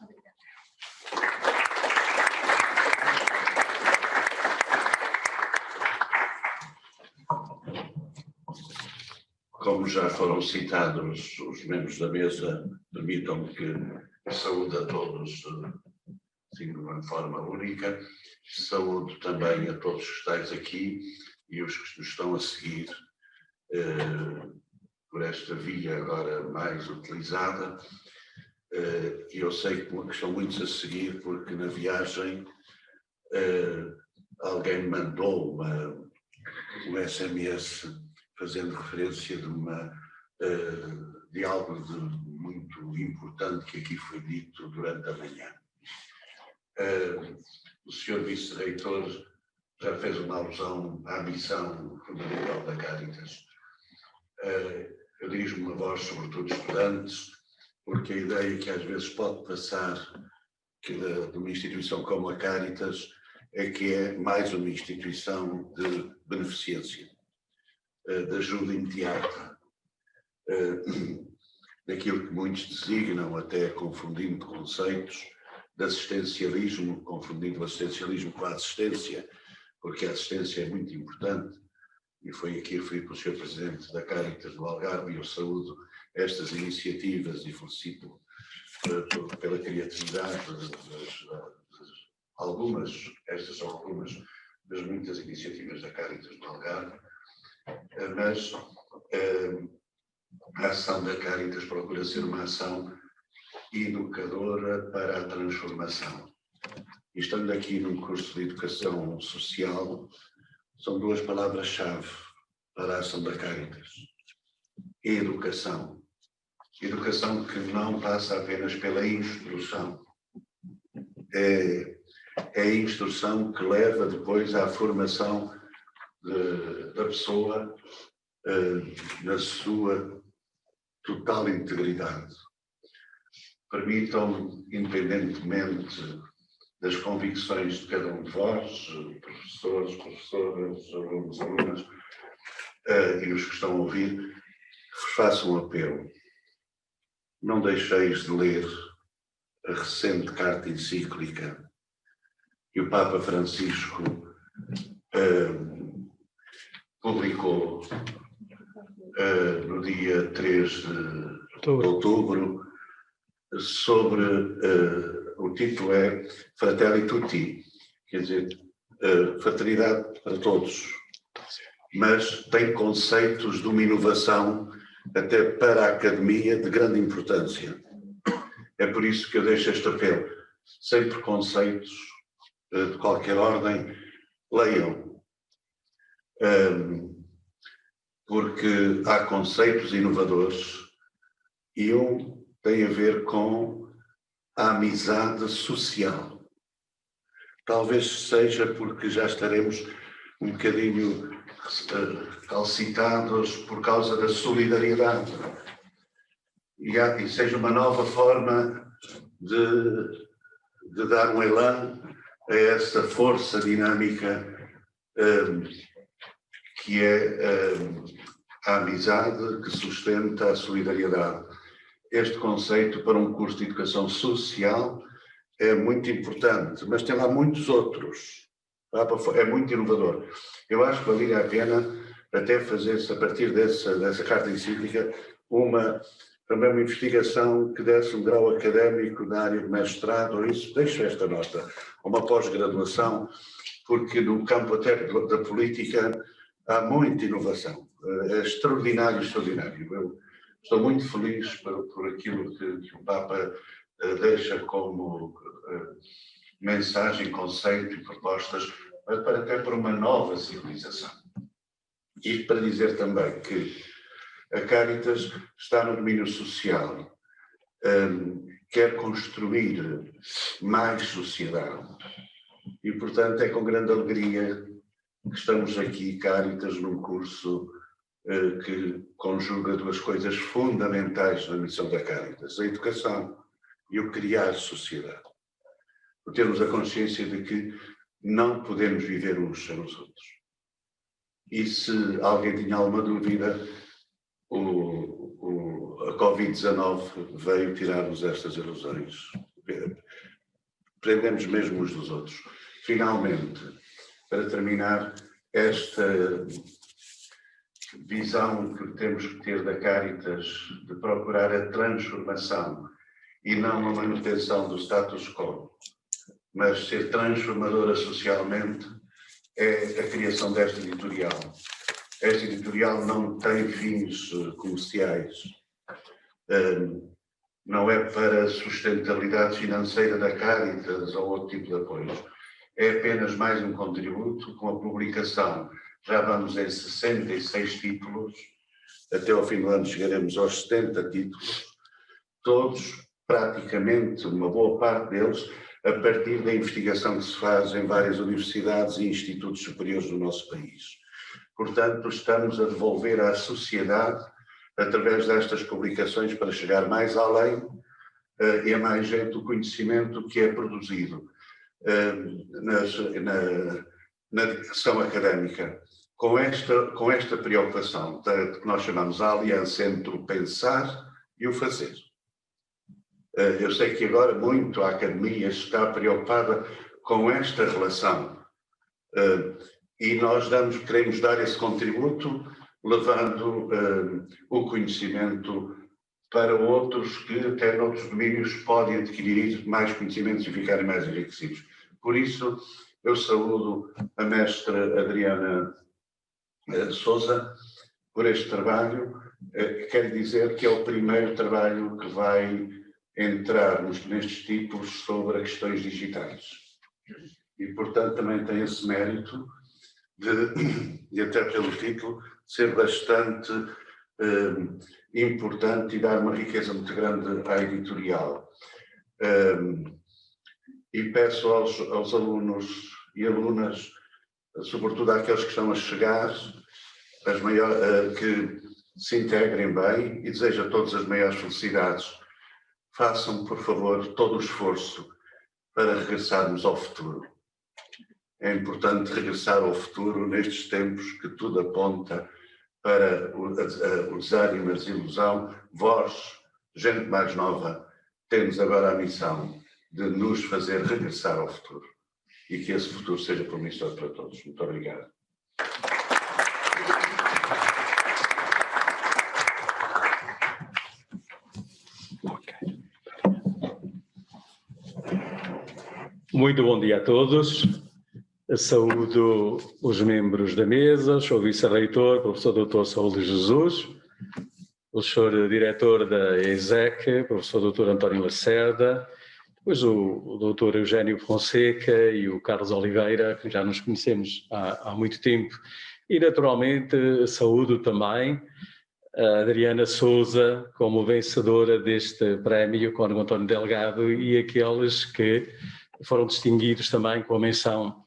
Como já foram citados os membros da mesa, permitam-me que saúde a todos assim, de uma forma única. Saúdo também a todos que estáis aqui e os que nos estão a seguir por esta via agora mais utilizada. E eu sei que estão muitos a seguir porque na viagem alguém me mandou um SMS fazendo referência de algo muito importante que aqui foi dito durante a manhã. O Sr. Vice-Reitor já fez uma alusão à missão fundamental da Cáritas. Eu dirijo-me a vós, sobretudo estudantes, porque a ideia que às vezes pode passar de uma instituição como a Cáritas é que é mais uma instituição de beneficência, de ajuda imediata, daquilo que muitos designam, até confundindo conceitos, de assistencialismo, confundindo o assistencialismo com a assistência, porque a assistência é muito importante, e foi aqui referido pelo Sr. Presidente da Cáritas do Algarve, e eu saúdo estas iniciativas e felicito pela criatividade estas são algumas das muitas iniciativas da Cáritas do Algarve, mas a ação da Cáritas procura ser uma ação educadora para a transformação. E estando aqui num curso de educação social, são duas palavras-chave para a ação da Cáritas. Educação. Educação que não passa apenas pela instrução. É a instrução que leva depois à formação da pessoa na sua total integridade. Permitam, independentemente das convicções de cada um de vós, professores, professoras, alunos, alunas, e os que estão a ouvir, vos faço um apelo. Não deixeis de ler a recente carta encíclica que o Papa Francisco publicou no dia 3 de outubro sobre, o título é Fratelli Tutti, quer dizer, fraternidade para todos, mas tem conceitos de uma inovação até para a academia de grande importância. É por isso que eu deixo este apelo, sem preconceitos de qualquer ordem, leiam, porque há conceitos inovadores e um tem a ver com a amizade social. Talvez seja porque já estaremos um bocadinho calcitados por causa da solidariedade e seja uma nova forma de dar um elan a essa força dinâmica que é a amizade que sustenta a solidariedade. Este conceito para um curso de educação social é muito importante, mas tem lá muitos outros. É muito inovador. Eu acho que valia a pena até fazer-se, a partir dessa carta encíclica, também uma investigação que desse um grau académico na área de mestrado, ou isso, deixo esta nota, uma pós-graduação, porque no campo até da política há muita inovação. É extraordinário, extraordinário. Eu estou muito feliz por aquilo que o Papa deixa como mensagem, conceito e propostas até para uma nova civilização. E para dizer também que a Caritas está no domínio social, quer construir mais sociedade e, portanto, é com grande alegria que estamos aqui, Caritas, num curso que conjuga duas coisas fundamentais na missão da Caritas, a educação e o criar sociedade. Por termos a consciência de que não podemos viver uns sem os outros. E se alguém tinha alguma dúvida, a Covid-19 veio tirar-nos estas ilusões. Aprendemos mesmo uns dos outros. Finalmente, para terminar, esta visão que temos que ter da Caritas de procurar a transformação e não a manutenção do status quo, mas ser transformadora socialmente, é a criação desta editorial. Esta editorial não tem fins comerciais, não é para a sustentabilidade financeira da Caritas ou outro tipo de apoios. É apenas mais um contributo com a publicação. Já vamos em 66 títulos, até ao fim do ano chegaremos aos 70 títulos, todos, praticamente, uma boa parte deles, a partir da investigação que se faz em várias universidades e institutos superiores do nosso país. Portanto, estamos a devolver à sociedade, através destas publicações, para chegar mais além e a mais gente, o conhecimento que é produzido na educação académica, com esta preocupação que nós chamamos a aliança entre o pensar e o fazer. Eu sei que agora muito a academia está preocupada com esta relação e nós queremos dar esse contributo, levando o conhecimento para outros que até noutros domínios podem adquirir mais conhecimentos e ficarem mais enriquecidos. Por isso, eu saúdo a mestra Adriana Sousa por este trabalho. Quero dizer que é o primeiro trabalho que vai entrar nestes títulos sobre as questões digitais. E, portanto, também tem esse mérito de até pelo título, ser bastante importante e dar uma riqueza muito grande à editorial. E peço aos alunos e alunas, sobretudo àqueles que estão a chegar, que se integrem bem e desejo a todos as maiores felicidades. Façam, por favor, todo o esforço para regressarmos ao futuro. É importante regressar ao futuro nestes tempos que tudo aponta para o desânimo, a desilusão. Vós, gente mais nova, temos agora a missão de nos fazer regressar ao futuro e que esse futuro seja promissor para todos. Muito obrigado. Muito bom dia a todos. Saúdo os membros da mesa, sou o vice-reitor, professor Dr. Saúl Jesus, o senhor diretor da ESEC, professor Dr. António Lacerda, depois o Dr. Eugênio Fonseca e o Carlos Oliveira, que já nos conhecemos há muito tempo, e naturalmente saúdo também a Adriana Sousa como vencedora deste prémio, Cónigo António Delgado, e aqueles que foram distinguidos também com a menção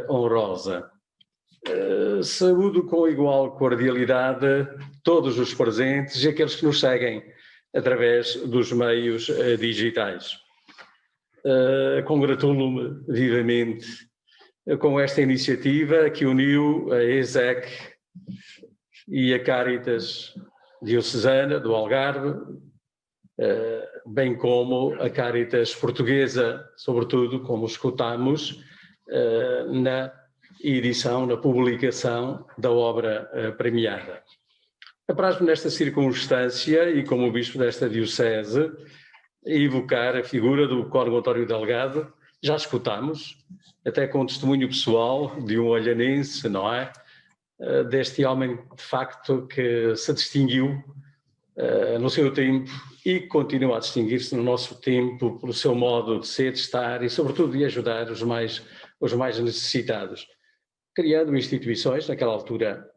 honrosa. Saúdo com igual cordialidade todos os presentes e aqueles que nos seguem através dos meios digitais. Congratulo-me vivamente com esta iniciativa que uniu a ESEC e a Cáritas Diocesana do Algarve, bem como a Cáritas Portuguesa, sobretudo, como escutamos, na edição, na publicação da obra premiada. Apraz-me nesta circunstância e como bispo desta diocese evocar a figura do Cónigo António Delgado. Já escutamos, até com testemunho pessoal de um olhanense, não é? Deste homem, de facto, que se distinguiu no seu tempo e continua a distinguir-se no nosso tempo pelo seu modo de ser, de estar e, sobretudo, de ajudar os mais necessitados. Criando instituições, naquela altura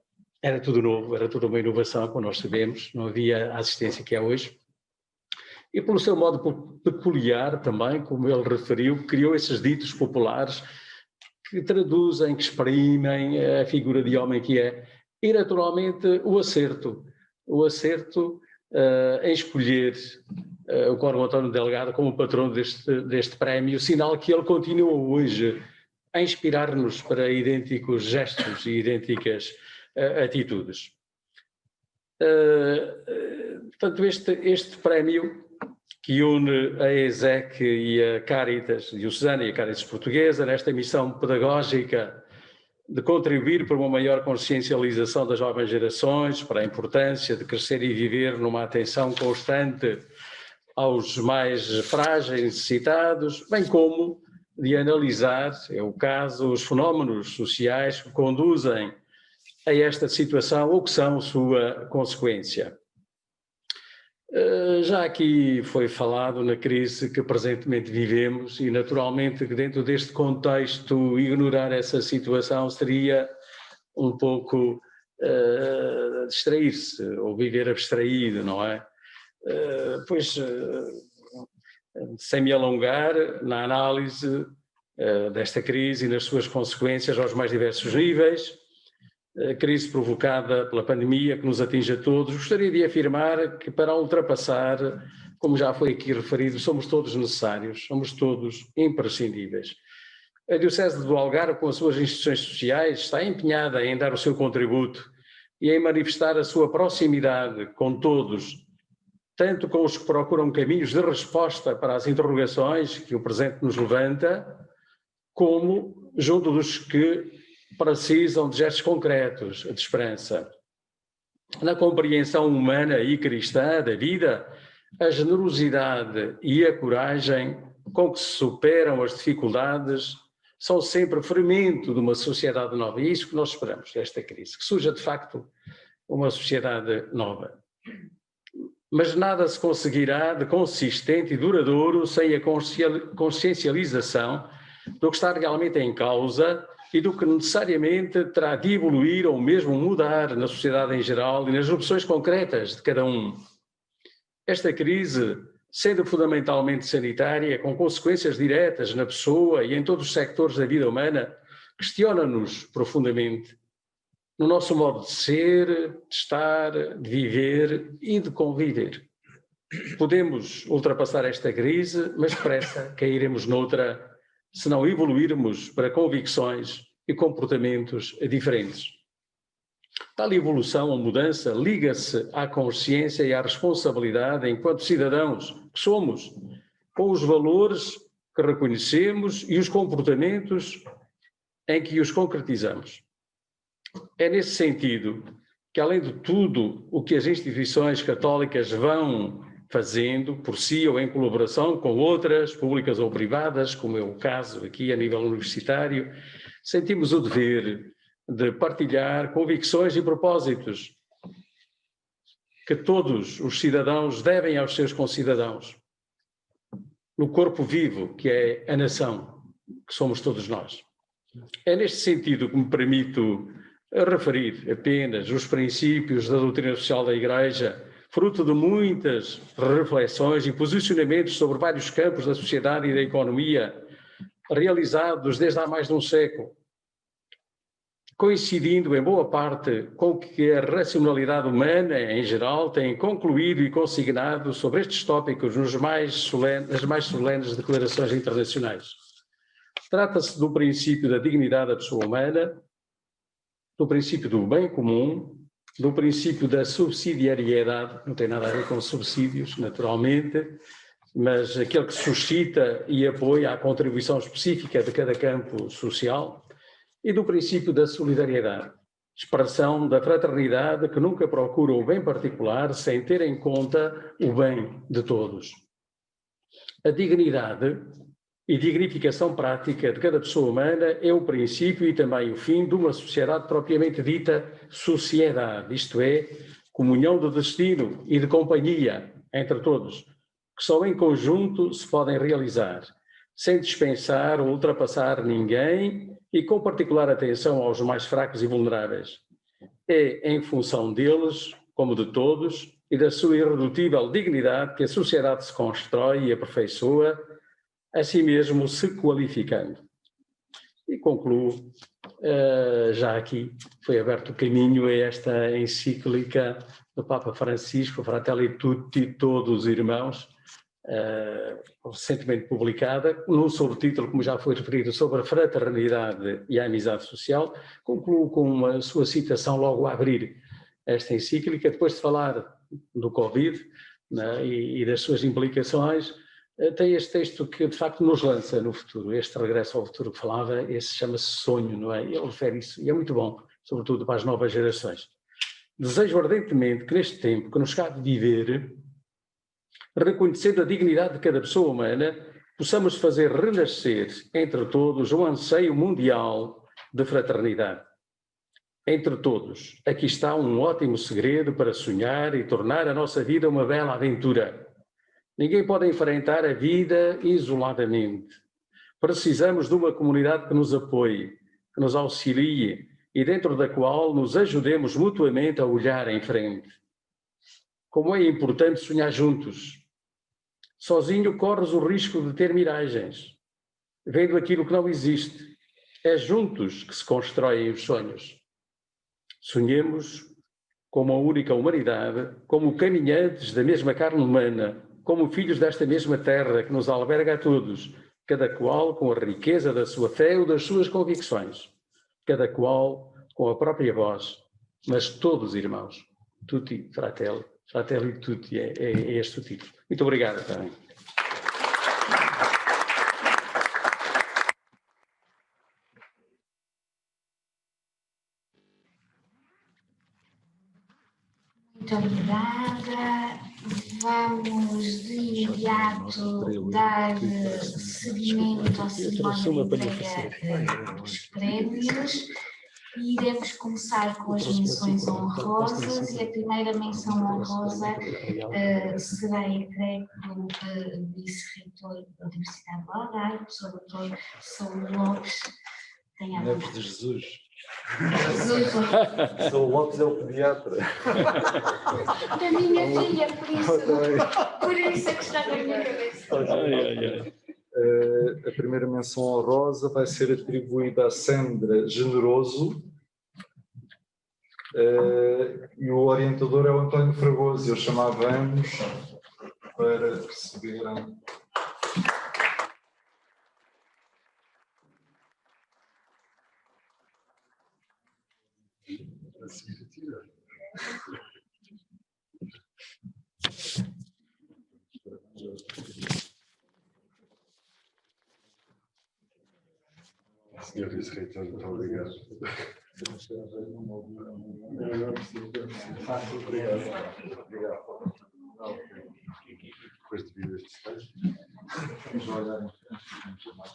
era tudo novo, era tudo uma inovação, como nós sabemos, não havia a assistência que há hoje. E pelo seu modo peculiar também, como ele referiu, criou esses ditos populares que traduzem, que exprimem a figura de homem que é, e naturalmente o acerto em escolher o Cónigo António Delgado como patrono deste prémio, sinal que ele continua hoje a inspirar-nos para idênticos gestos e idênticas atitudes. Portanto, este prémio que une a ESEC e a Cáritas Diocesana e a Cáritas Portuguesa nesta missão pedagógica de contribuir para uma maior consciencialização das jovens gerações, para a importância de crescer e viver numa atenção constante aos mais frágeis e necessitados, bem como de analisar, é o caso, os fenómenos sociais que conduzem a esta situação ou que são sua consequência. Já aqui foi falado na crise que presentemente vivemos e naturalmente que dentro deste contexto ignorar essa situação seria um pouco distrair-se ou viver abstraído, não é? Pois, sem me alongar na análise desta crise e nas suas consequências aos mais diversos níveis, a crise provocada pela pandemia que nos atinge a todos, gostaria de afirmar que para ultrapassar, como já foi aqui referido, somos todos necessários, somos todos imprescindíveis. A Diocese do Algarve, com as suas instituições sociais, está empenhada em dar o seu contributo e em manifestar a sua proximidade com todos, tanto com os que procuram caminhos de resposta para as interrogações que o presente nos levanta, como junto dos que precisam de gestos concretos de esperança. Na compreensão humana e cristã da vida, a generosidade e a coragem com que se superam as dificuldades são sempre fermento de uma sociedade nova. E é isso que nós esperamos desta crise, que surja de facto uma sociedade nova. Mas nada se conseguirá de consistente e duradouro sem a consciencialização do que está realmente em causa e do que necessariamente terá de evoluir ou mesmo mudar na sociedade em geral e nas opções concretas de cada um. Esta crise, sendo fundamentalmente sanitária, com consequências diretas na pessoa e em todos os sectores da vida humana, questiona-nos profundamente no nosso modo de ser, de estar, de viver e de conviver. Podemos ultrapassar esta crise, mas depressa cairemos noutra, se não evoluirmos para convicções e comportamentos diferentes. Tal evolução ou mudança liga-se à consciência e à responsabilidade enquanto cidadãos que somos, com os valores que reconhecemos e os comportamentos em que os concretizamos. É nesse sentido que, além de tudo o que as instituições católicas vão fazendo por si ou em colaboração com outras, públicas ou privadas, como é o caso aqui a nível universitário, sentimos o dever de partilhar convicções e propósitos que todos os cidadãos devem aos seus concidadãos, no corpo vivo que é a nação, que somos todos nós. É neste sentido que me permito referir apenas os princípios da doutrina social da Igreja, fruto de muitas reflexões e posicionamentos sobre vários campos da sociedade e da economia, realizados desde há mais de um século, coincidindo em boa parte com o que a racionalidade humana, em geral, tem concluído e consignado sobre estes tópicos nas mais solenes declarações internacionais. Trata-se do princípio da dignidade da pessoa humana, do princípio do bem comum, do princípio da subsidiariedade, não tem nada a ver com subsídios, naturalmente, mas aquele que suscita e apoia a contribuição específica de cada campo social, e do princípio da solidariedade, expressão da fraternidade que nunca procura o bem particular sem ter em conta o bem de todos. A dignidade e dignificação prática de cada pessoa humana é o princípio e também o fim de uma sociedade propriamente dita sociedade, isto é, comunhão de destino e de companhia entre todos, que só em conjunto se podem realizar, sem dispensar ou ultrapassar ninguém e com particular atenção aos mais fracos e vulneráveis. É em função deles, como de todos, e da sua irredutível dignidade que a sociedade se constrói e aperfeiçoa, assim mesmo se qualificando. E concluo, já aqui foi aberto o caminho a esta encíclica do Papa Francisco, Fratelli Tutti, todos os irmãos, recentemente publicada, num subtítulo, como já foi referido, sobre a fraternidade e a amizade social. Concluo com a sua citação logo a abrir esta encíclica, depois de falar do Covid, né, e das suas implicações. Tem este texto que de facto nos lança no futuro, este regresso ao futuro que falava, esse chama-se sonho, não é? Ele refere isso, e é muito bom, sobretudo para as novas gerações. Desejo ardentemente que neste tempo que nos cabe viver, reconhecendo a dignidade de cada pessoa humana, possamos fazer renascer entre todos um anseio mundial de fraternidade. Entre todos, aqui está um ótimo segredo para sonhar e tornar a nossa vida uma bela aventura. Ninguém pode enfrentar a vida isoladamente. Precisamos de uma comunidade que nos apoie, que nos auxilie e dentro da qual nos ajudemos mutuamente a olhar em frente. Como é importante sonhar juntos. Sozinho corres o risco de ter miragens, vendo aquilo que não existe. É juntos que se constroem os sonhos. Sonhemos como a única humanidade, como caminhantes da mesma carne humana, como filhos desta mesma terra que nos alberga a todos, cada qual com a riqueza da sua fé ou das suas convicções, cada qual com a própria voz, mas todos irmãos. Tutti fratelli, fratelli tutti, é este o título. Muito obrigado também. Muito obrigada. Vamos de imediato dar seguimento à cerimónia de entrega dos prémios e iremos começar com as menções honrosas e a primeira menção honrosa será entregue pelo vice-reitor da Universidade do Algarve, o professor Dr. Saúl Lopes. Tenha a vontade. Neves de Jesus. Jesus. Sou Lopes, é o pediatra. Da minha filha, por isso é que está na minha cabeça. A primeira menção honrosa vai ser atribuída a Sandra Generoso e o orientador é o António Fragoso. Eu chamava ambos para receberem. Senhor vice-reitor, muito obrigado. Obrigado. depois de vir estes textos. Vamos olhar antes de chamar.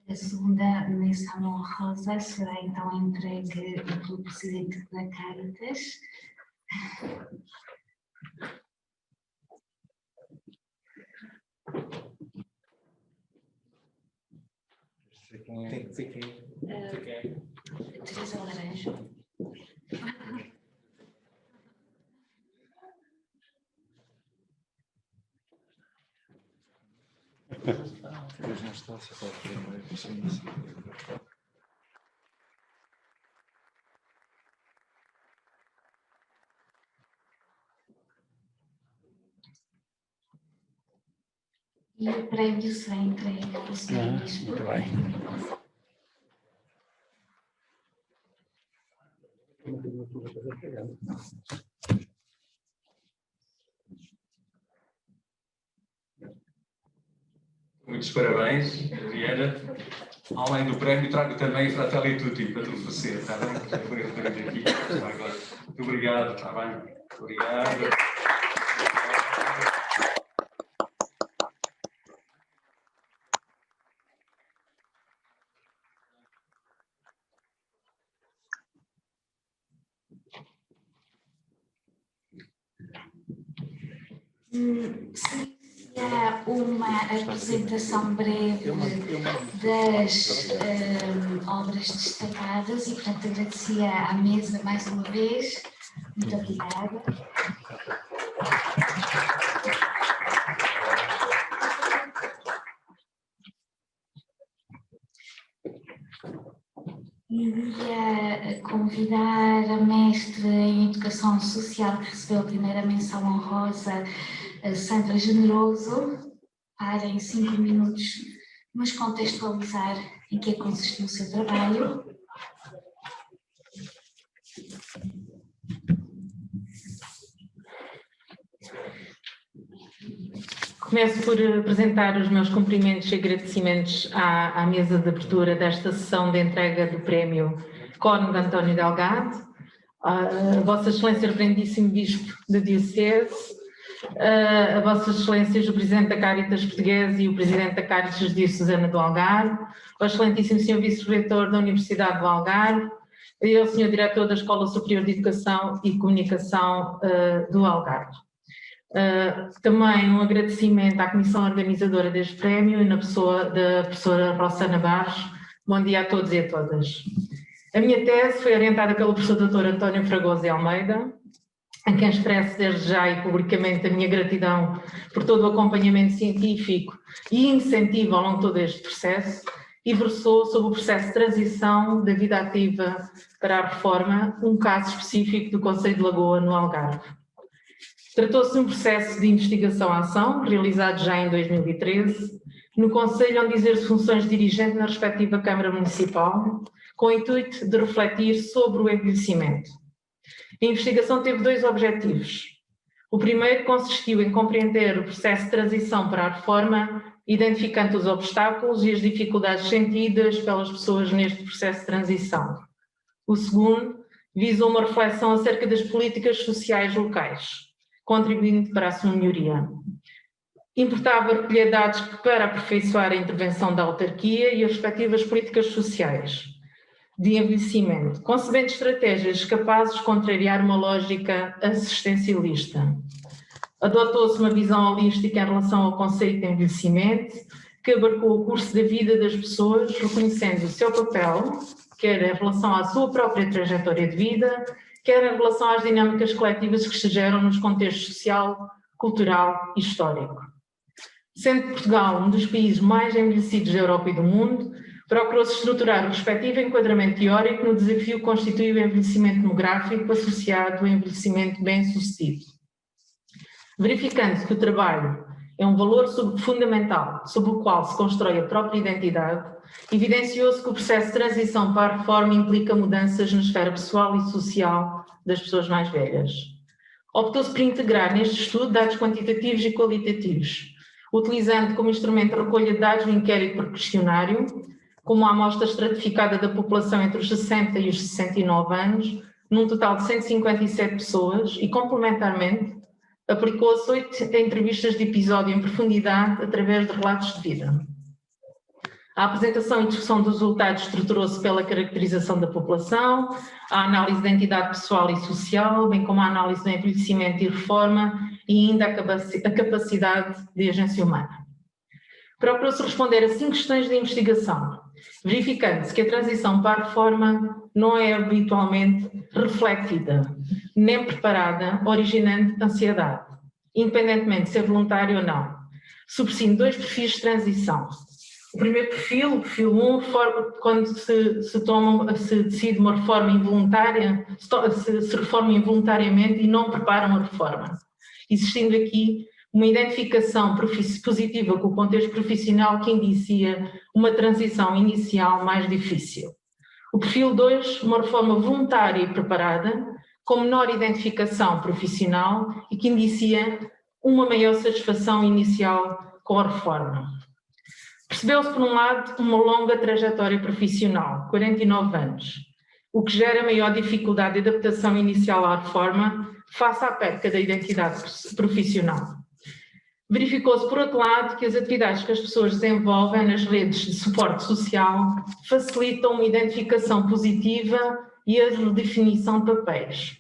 A segunda menção honrosa será então entregue pelo Presidente da Cáritas. Teresa Laranjo. Depois não está, se está primeiro. E o prémio será entregue ao Sr. Bispo. Muito bem. Muitos parabéns, Viana. Além do prémio, trago também Fratelli Tutti para te oferecer, está bem? Muito obrigado, está bem? Obrigado. Seria uma apresentação breve das obras destacadas e, portanto, agradecia à mesa mais uma vez. Muito obrigada. Iria convidar a mestre em Educação Social que recebeu a primeira menção honrosa, a Sandra Generoso, para em 5 minutos nos contextualizar em que consistiu o seu trabalho. Começo por apresentar os meus cumprimentos e agradecimentos à mesa de abertura desta sessão de entrega do prémio Cónigo António Delgado, a Vossa Excelência Reverendíssimo Bispo da Diocese, a Vossa Excelência o Presidente da Cáritas Portuguesa e o Presidente da Cáritas Diocesana do Algarve, ao Excelentíssimo Sr. Vice-Reitor da Universidade do Algarve e ao Sr. Diretor da Escola Superior de Educação e Comunicação do Algarve. Também um agradecimento à Comissão Organizadora deste prémio e na pessoa da professora Rossana Barros. Bom dia a todos e a todas. A minha tese foi orientada pelo professor Dr. António Fragoso e Almeida, a quem expresso desde já e publicamente a minha gratidão por todo o acompanhamento científico e incentivo ao longo de todo este processo, e versou sobre o processo de transição da vida ativa para a reforma, um caso específico do Concelho de Lagoa, no Algarve. Tratou-se de um processo de investigação-ação, realizado já em 2013, no Concelho onde exerce funções de dirigente na respectiva Câmara Municipal, com o intuito de refletir sobre o envelhecimento. A investigação teve 2 objetivos. O primeiro consistiu em compreender o processo de transição para a reforma, identificando os obstáculos e as dificuldades sentidas pelas pessoas neste processo de transição. O segundo visou uma reflexão acerca das políticas sociais locais, contribuindo para a sua melhoria. Importava recolher dados para aperfeiçoar a intervenção da autarquia e as respectivas políticas sociais de envelhecimento, concebendo estratégias capazes de contrariar uma lógica assistencialista. Adotou-se uma visão holística em relação ao conceito de envelhecimento, que abarcou o curso da vida das pessoas, reconhecendo o seu papel, quer em relação à sua própria trajetória de vida, quer em relação às dinâmicas coletivas que se geram nos contextos social, cultural e histórico. Sendo Portugal um dos países mais envelhecidos da Europa e do mundo, procurou-se estruturar o respectivo enquadramento teórico no desafio que constitui o envelhecimento demográfico associado ao envelhecimento bem-sucedido. Verificando-se que o trabalho é um valor fundamental sobre o qual se constrói a própria identidade, evidenciou-se que o processo de transição para a reforma implica mudanças na esfera pessoal e social das pessoas mais velhas. Optou-se por integrar neste estudo dados quantitativos e qualitativos, utilizando como instrumento a recolha de dados no inquérito por questionário, como a amostra estratificada da população entre os 60 e os 69 anos, num total de 157 pessoas, e complementarmente aplicou-se 8 entrevistas de episódio em profundidade através de relatos de vida. A apresentação e discussão dos resultados estruturou-se pela caracterização da população, a análise da identidade pessoal e social, bem como a análise do envelhecimento e reforma, e ainda a capacidade de agência humana. Procurou-se responder a 5 questões de investigação, verificando-se que a transição para a reforma não é habitualmente refletida, nem preparada, originando ansiedade, independentemente de ser voluntário ou não, subsistindo 2 perfis de transição. O primeiro perfil, o perfil 1, quando se decide uma reforma involuntária, se reforma involuntariamente e não prepara uma reforma, existindo aqui uma identificação positiva com o contexto profissional que indicia uma transição inicial mais difícil. O perfil 2, uma reforma voluntária e preparada, com menor identificação profissional e que indicia uma maior satisfação inicial com a reforma. Percebeu-se, por um lado, uma longa trajetória profissional, 49 anos, o que gera maior dificuldade de adaptação inicial à reforma face à perca da identidade profissional. Verificou-se, por outro lado, que as atividades que as pessoas desenvolvem nas redes de suporte social facilitam uma identificação positiva e a redefinição de papéis.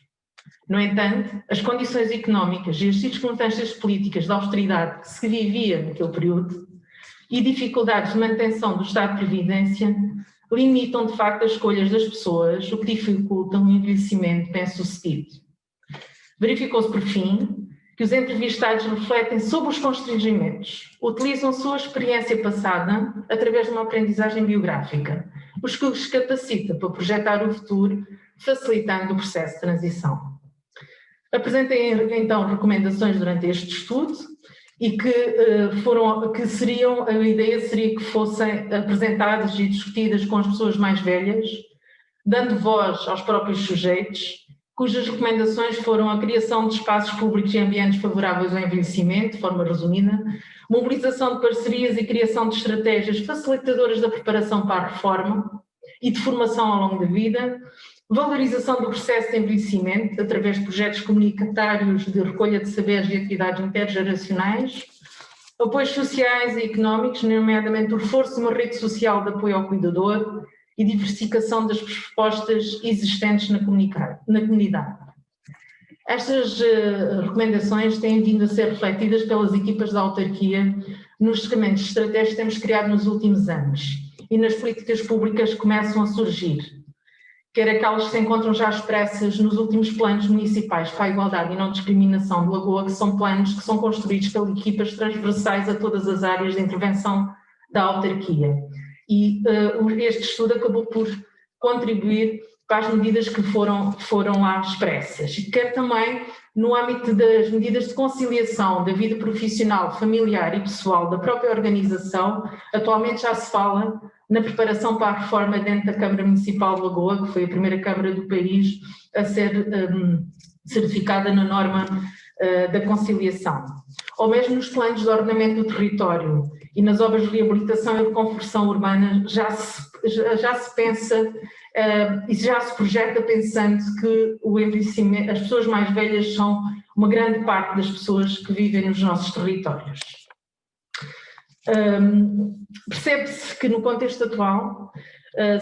No entanto, as condições económicas e as circunstâncias políticas de austeridade que se vivia naquele período e dificuldades de manutenção do estado de previdência limitam, de facto, as escolhas das pessoas, o que dificulta um envelhecimento bem-sucedido. Verificou-se, por fim, que os entrevistados refletem sobre os constrangimentos, utilizam a sua experiência passada através de uma aprendizagem biográfica, o que os capacita para projetar o futuro, facilitando o processo de transição. Apresentei então recomendações durante este estudo e a ideia seria que fossem apresentadas e discutidas com as pessoas mais velhas, dando voz aos próprios sujeitos, cujas recomendações foram a criação de espaços públicos e ambientes favoráveis ao envelhecimento, de forma resumida, mobilização de parcerias e criação de estratégias facilitadoras da preparação para a reforma e de formação ao longo da vida, valorização do processo de envelhecimento através de projetos comunitários de recolha de saberes e atividades intergeracionais, apoios sociais e económicos, nomeadamente o reforço de uma rede social de apoio ao cuidador e diversificação das propostas existentes na comunidade. Estas recomendações têm vindo a ser refletidas pelas equipas da autarquia nos segmentos estratégicos que temos criado nos últimos anos e nas políticas públicas que começam a surgir, quer aquelas que se encontram já expressas nos últimos planos municipais para a igualdade e não discriminação de Lagoa, que são planos que são construídos por equipas transversais a todas as áreas de intervenção da autarquia. E este estudo acabou por contribuir para as medidas que foram lá expressas. E quer também no âmbito das medidas de conciliação da vida profissional, familiar e pessoal da própria organização, atualmente já se fala na preparação para a reforma dentro da Câmara Municipal de Lagoa, que foi a primeira Câmara do país a ser certificada na norma da conciliação. Ou mesmo nos planos de ordenamento do território e nas obras de reabilitação e reconversão urbana já se pensa e já se projeta pensando que o envelhecimento, as pessoas mais velhas são uma grande parte das pessoas que vivem nos nossos territórios. Percebe-se que no contexto atual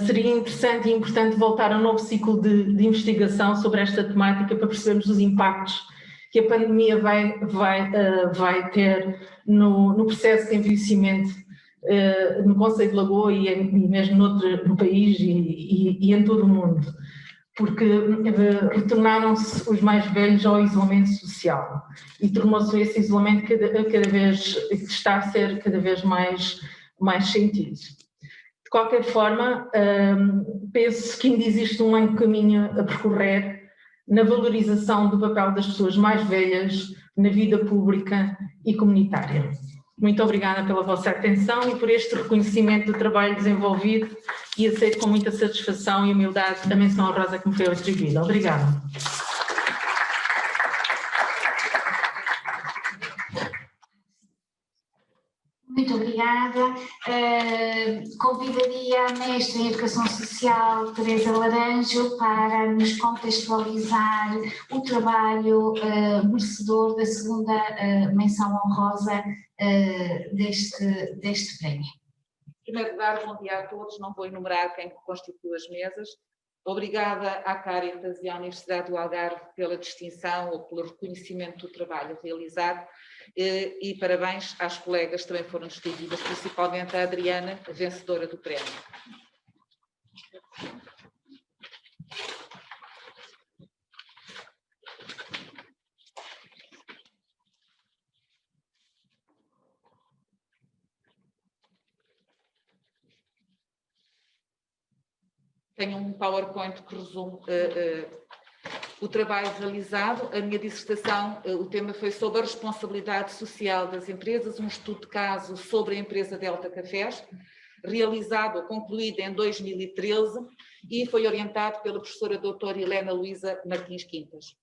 seria interessante e importante voltar a um novo ciclo de investigação sobre esta temática para percebermos os impactos que a pandemia vai ter no processo de envelhecimento no Concelho de Lagoa e mesmo no país e em todo o mundo, porque retornaram-se os mais velhos ao isolamento social e tornou-se esse isolamento que está a ser cada vez mais sentido. De qualquer forma, penso que ainda existe um longo caminho a percorrer na valorização do papel das pessoas mais velhas na vida pública e comunitária. Muito obrigada pela vossa atenção e por este reconhecimento do trabalho desenvolvido e aceito com muita satisfação e humildade a menção honrosa que me foi atribuída. Obrigada. convidaria a mestra em Educação Social, Teresa Laranjo, para nos contextualizar o trabalho merecedor da segunda menção honrosa deste prémio. Em primeiro lugar, bom dia a todos, não vou enumerar quem constitui as mesas. Obrigada à Caritas e à Universidade do Algarve pela distinção ou pelo reconhecimento do trabalho realizado e parabéns às colegas que também foram distinguidas, principalmente a Adriana, a vencedora do prémio. Tenho um PowerPoint que resume o trabalho realizado. A minha dissertação, o tema foi sobre a responsabilidade social das empresas, um estudo de caso sobre a empresa Delta Cafés, realizado ou concluído em 2013 e foi orientado pela professora doutora Helena Luísa Martins Quintas.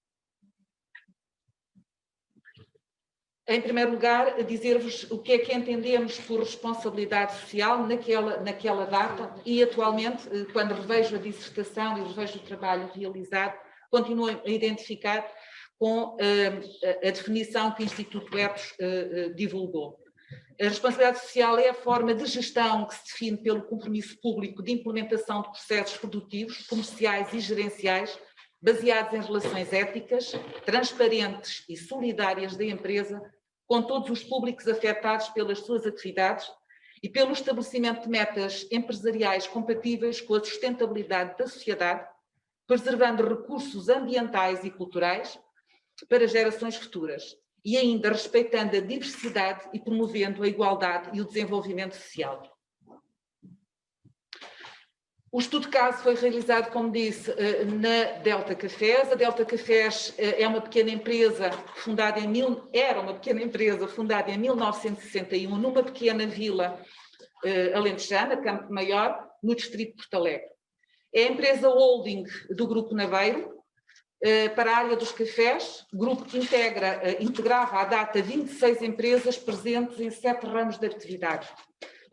Em primeiro lugar, dizer-vos o que é que entendemos por responsabilidade social naquela data e atualmente, quando revejo a dissertação e revejo o trabalho realizado, continuo a identificar com a definição que o Instituto Ethos divulgou. A responsabilidade social é a forma de gestão que se define pelo compromisso público de implementação de processos produtivos, comerciais e gerenciais baseados em relações éticas, transparentes e solidárias da empresa com todos os públicos afetados pelas suas atividades e pelo estabelecimento de metas empresariais compatíveis com a sustentabilidade da sociedade, preservando recursos ambientais e culturais para gerações futuras e ainda respeitando a diversidade e promovendo a igualdade e o desenvolvimento social. O estudo de caso foi realizado, como disse, na Delta Cafés. A Delta Cafés é uma pequena empresa fundada era uma pequena empresa fundada em 1961, numa pequena vila alentejana, Campo Maior, no distrito de Porto Alegre. É a empresa holding do Grupo Naveiro, para a área dos cafés, grupo que integrava à data 26 empresas presentes em 7 ramos de atividade.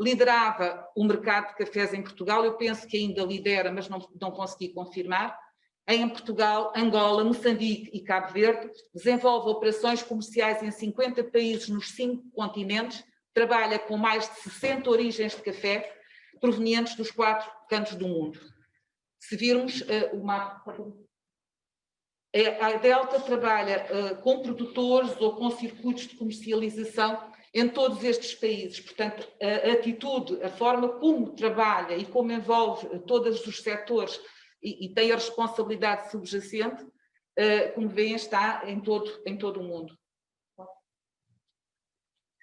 Liderava o mercado de cafés em Portugal, eu penso que ainda lidera, mas não consegui confirmar, em Portugal, Angola, Moçambique e Cabo Verde, desenvolve operações comerciais em 50 países nos 5 continentes, trabalha com mais de 60 origens de café provenientes dos 4 cantos do mundo. Se virmos o mapa, a Delta trabalha com produtores ou com circuitos de comercialização em todos estes países. Portanto, a atitude, a forma como trabalha e como envolve todos os setores e tem a responsabilidade subjacente, como veem, está em todo o mundo.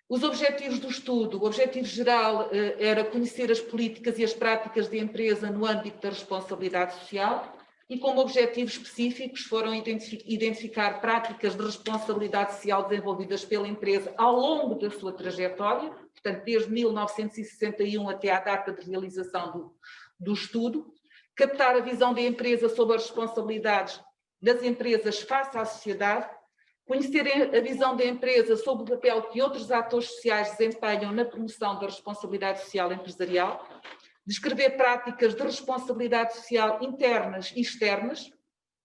Os objetivos do estudo, o objetivo geral era conhecer as políticas e as práticas da empresa no âmbito da responsabilidade social e como objetivos específicos foram identificar práticas de responsabilidade social desenvolvidas pela empresa ao longo da sua trajetória, portanto desde 1961 até à data de realização do estudo, captar a visão da empresa sobre as responsabilidades das empresas face à sociedade, conhecer a visão da empresa sobre o papel que outros atores sociais desempenham na promoção da responsabilidade social empresarial, descrever práticas de responsabilidade social internas e externas,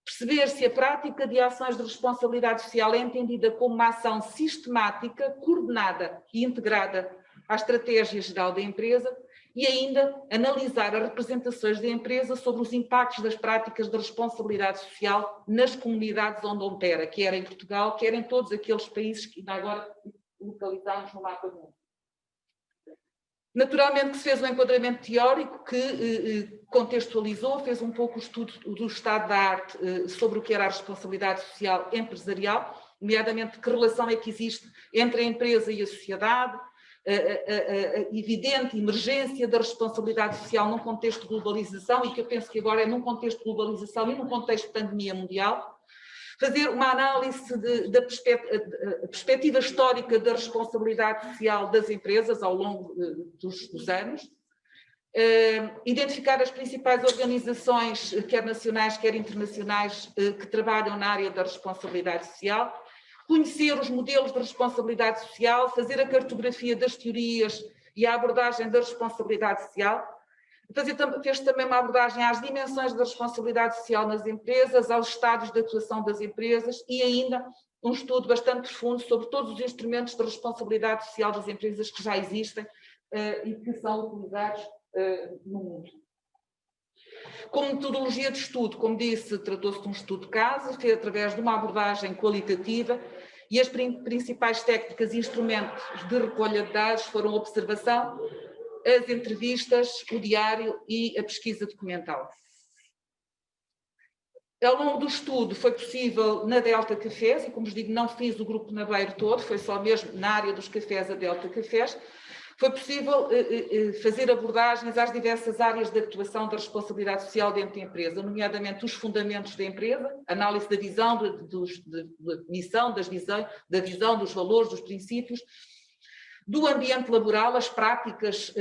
perceber se a prática de ações de responsabilidade social é entendida como uma ação sistemática, coordenada e integrada à estratégia geral da empresa e ainda analisar as representações da empresa sobre os impactos das práticas de responsabilidade social nas comunidades onde opera, quer em Portugal, quer em todos aqueles países que ainda agora localizamos no mapa do mundo. Naturalmente que se fez um enquadramento teórico que contextualizou, fez um pouco o estudo do estado da arte sobre o que era a responsabilidade social empresarial, nomeadamente que relação é que existe entre a empresa e a sociedade, a evidente emergência da responsabilidade social num contexto de globalização e que eu penso que agora é num contexto de globalização e num contexto de pandemia mundial, fazer uma análise da perspectiva histórica da responsabilidade social das empresas ao longo dos anos, identificar as principais organizações, quer nacionais, quer internacionais, que trabalham na área da responsabilidade social, conhecer os modelos de responsabilidade social, fazer a cartografia das teorias e a abordagem da responsabilidade social. Fez também uma abordagem às dimensões da responsabilidade social nas empresas, aos estádios de atuação das empresas e ainda um estudo bastante profundo sobre todos os instrumentos de responsabilidade social das empresas que já existem e que são utilizados no mundo. Como metodologia de estudo, como disse, tratou-se de um estudo de caso, feito através de uma abordagem qualitativa e as principais técnicas e instrumentos de recolha de dados foram a observação, as entrevistas, o diário e a pesquisa documental. Ao longo do estudo foi possível na Delta Cafés, e como vos digo, não fiz o grupo Naveiro todo, foi só mesmo na área dos cafés a Delta Cafés, foi possível fazer abordagens às diversas áreas de atuação da responsabilidade social dentro da empresa, nomeadamente os fundamentos da empresa, análise da visão, da missão, da visão, dos valores, dos princípios, do ambiente laboral, as práticas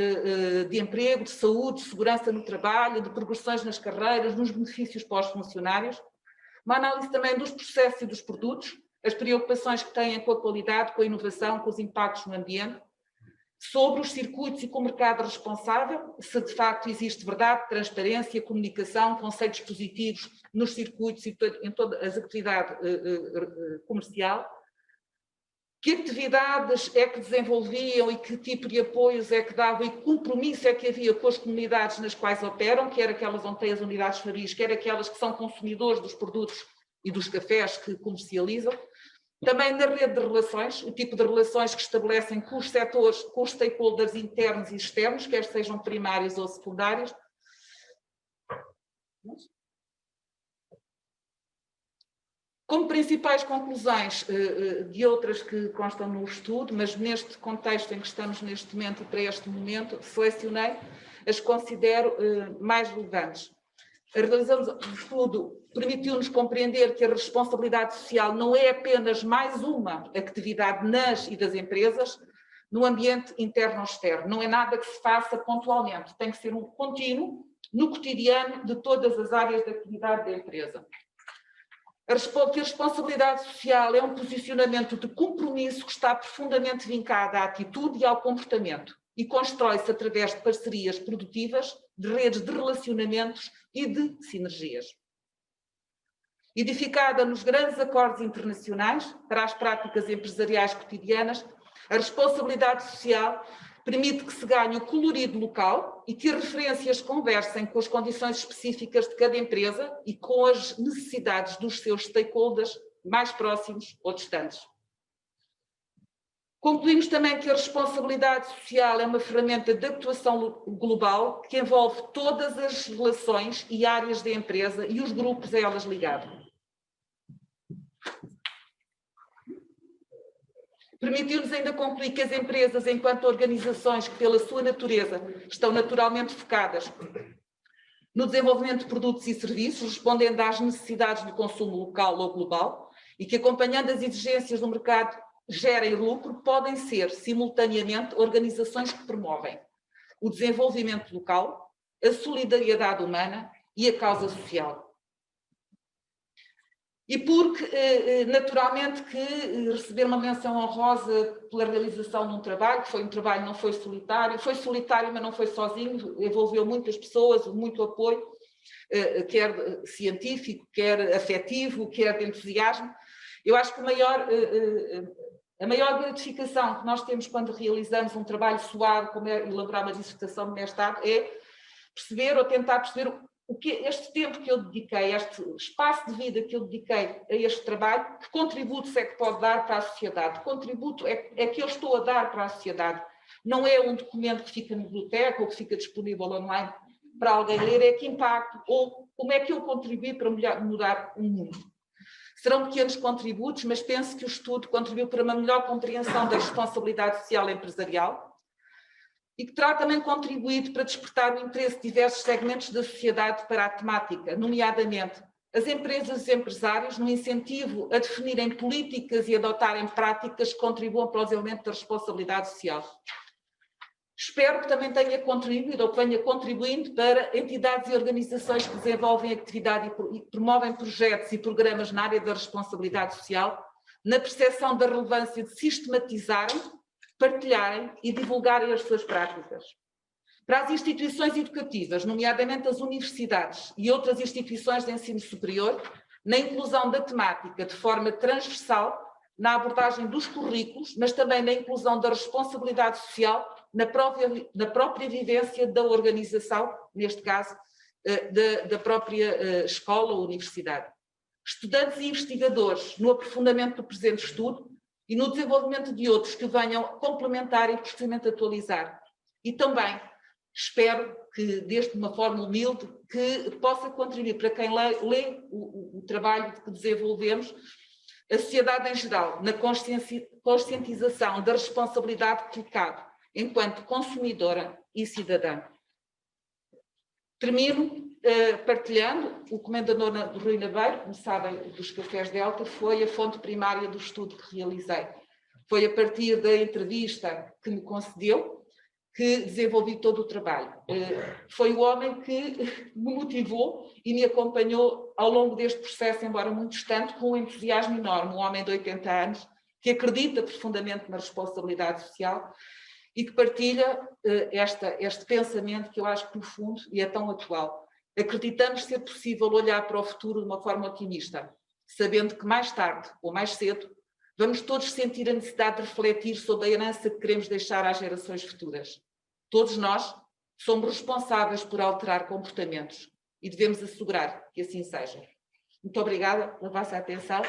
de emprego, de saúde, de segurança no trabalho, de progressões nas carreiras, dos benefícios para os funcionários, uma análise também dos processos e dos produtos, as preocupações que têm com a qualidade, com a inovação, com os impactos no ambiente, sobre os circuitos e com o mercado responsável, se de facto existe verdade, transparência, comunicação, conceitos positivos nos circuitos e em toda a atividade comercial, que atividades é que desenvolviam e que tipo de apoios é que davam e que compromisso é que havia com as comunidades nas quais operam, quer aquelas onde têm as unidades fabris, quer aquelas que são consumidores dos produtos e dos cafés que comercializam. Também na rede de relações, o tipo de relações que estabelecem com os setores, com os stakeholders internos e externos, quer sejam primários ou secundários. Como principais conclusões de outras que constam no estudo, mas neste contexto em que estamos neste momento e para este momento, selecionei as que considero mais relevantes. A realização do estudo permitiu-nos compreender que a responsabilidade social não é apenas mais uma atividade nas e das empresas, no ambiente interno ou externo. Não é nada que se faça pontualmente, tem que ser um contínuo no cotidiano de todas as áreas da atividade da empresa. Que a responsabilidade social é um posicionamento de compromisso que está profundamente vincado à atitude e ao comportamento e constrói-se através de parcerias produtivas, de redes de relacionamentos e de sinergias. Edificada nos grandes acordos internacionais para as práticas empresariais cotidianas, a responsabilidade social permite que se ganhe o colorido local e que as referências conversem com as condições específicas de cada empresa e com as necessidades dos seus stakeholders mais próximos ou distantes. Concluímos também que a responsabilidade social é uma ferramenta de atuação global que envolve todas as relações e áreas da empresa e os grupos a elas ligados. Permitiu-nos ainda concluir que as empresas, enquanto organizações que pela sua natureza estão naturalmente focadas no desenvolvimento de produtos e serviços, respondendo às necessidades do consumo local ou global, e que acompanhando as exigências do mercado gerem lucro, podem ser simultaneamente organizações que promovem o desenvolvimento local, a solidariedade humana e a causa social. E porque, naturalmente, que receber uma menção honrosa pela realização de um trabalho, que foi um trabalho, não foi solitário, mas não foi sozinho, envolveu muitas pessoas, muito apoio, quer científico, quer afetivo, quer de entusiasmo. Eu acho que a maior gratificação que nós temos quando realizamos um trabalho suave, como é elaborar uma dissertação de mestrado, é perceber ou tentar perceber o que este tempo que eu dediquei, este espaço de vida que eu dediquei a este trabalho, que contributos é que pode dar para a sociedade? Que contributo é que eu estou a dar para a sociedade? Não é um documento que fica na biblioteca ou que fica disponível online para alguém ler, é que impacto ou como é que eu contribuí para mudar o mundo. Serão pequenos contributos, mas penso que o estudo contribuiu para uma melhor compreensão da responsabilidade social empresarial, e que terá também contribuído para despertar o interesse de diversos segmentos da sociedade para a temática, nomeadamente as empresas e os empresários, no incentivo a definirem políticas e adotarem práticas que contribuam para os elementos da responsabilidade social. Espero que também tenha contribuído ou que venha contribuindo para entidades e organizações que desenvolvem atividade e promovem projetos e programas na área da responsabilidade social, na percepção da relevância de sistematizarem partilharem e divulgarem as suas práticas. Para as instituições educativas, nomeadamente as universidades e outras instituições de ensino superior, na inclusão da temática de forma transversal, na abordagem dos currículos, mas também na inclusão da responsabilidade social na própria vivência da organização, neste caso, da própria escola ou universidade. Estudantes e investigadores no aprofundamento do presente estudo e no desenvolvimento de outros que venham complementar e precisamente atualizar. E também espero que, de uma forma humilde, que possa contribuir para quem lê o trabalho que desenvolvemos, a sociedade em geral, na conscientização da responsabilidade que lhe cabe enquanto consumidora e cidadã. Termino partilhando, o Comendador do Rui Naveiro, como sabem, dos Cafés Delta, foi a fonte primária do estudo que realizei. Foi a partir da entrevista que me concedeu que desenvolvi todo o trabalho. Foi o homem que me motivou e me acompanhou ao longo deste processo, embora muito distante, com um entusiasmo enorme, um homem de 80 anos, que acredita profundamente na responsabilidade social e que partilha este pensamento que eu acho profundo e é tão atual. Acreditamos ser possível olhar para o futuro de uma forma otimista, sabendo que mais tarde ou mais cedo vamos todos sentir a necessidade de refletir sobre a herança que queremos deixar às gerações futuras. Todos nós somos responsáveis por alterar comportamentos e devemos assegurar que assim seja. Muito obrigada pela vossa atenção.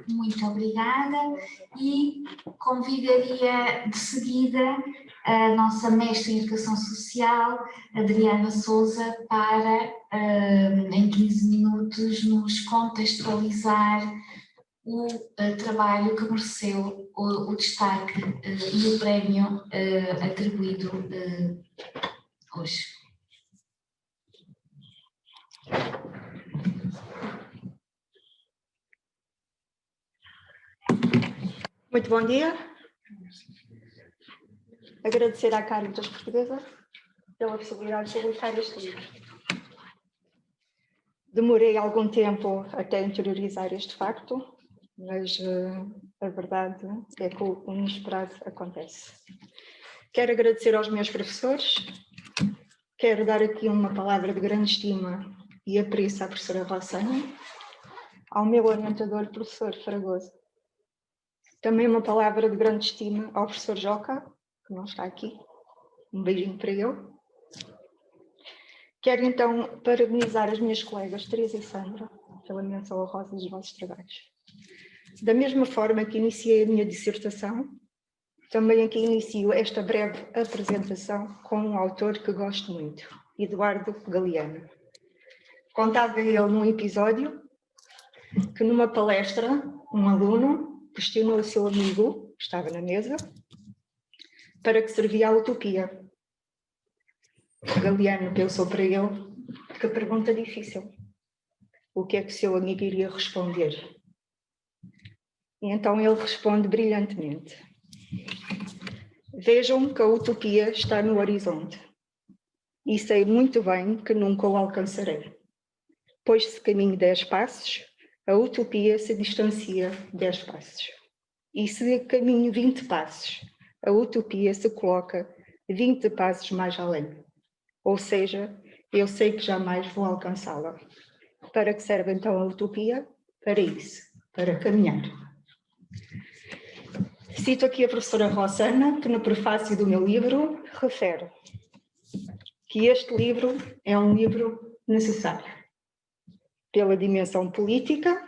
Muito obrigada e convidaria de seguida a nossa mestra em Educação Social, Adriana Sousa, para em 15 minutos nos contextualizar o trabalho que mereceu o destaque e o prémio atribuído hoje. Muito bom dia. Agradecer à Caritas Portuguesa pela possibilidade de publicar este livro. Demorei algum tempo até interiorizar este facto, mas a verdade é que o inesperado acontece. Quero agradecer aos meus professores, quero dar aqui uma palavra de grande estima e apreço à professora Rossana, ao meu orientador, professor Fragoso. Também uma palavra de grande estima ao professor Joca, que não está aqui. Um beijinho para ele. Quero então parabenizar as minhas colegas Teresa e Sandra pela menção honrosa dos vossos trabalhos. Da mesma forma que iniciei a minha dissertação, também aqui inicio esta breve apresentação com um autor que gosto muito, Eduardo Galeano. Contava ele num episódio que numa palestra, um aluno questionou o seu amigo, que estava na mesa, para que servia a utopia. Galeano pensou para ele, que pergunta difícil. O que é que o seu amigo iria responder? E então ele responde brilhantemente. Vejam que a utopia está no horizonte. E sei muito bem que nunca o alcançarei. Pois se caminho 10 passos, a utopia se distancia 10 passos. E se caminho 20 passos, a utopia se coloca 20 passos mais além. Ou seja, eu sei que jamais vou alcançá-la. Para que serve então a utopia? Para isso, para caminhar. Cito aqui a professora Rossana, que no prefácio do meu livro refere que este livro é um livro necessário, pela dimensão política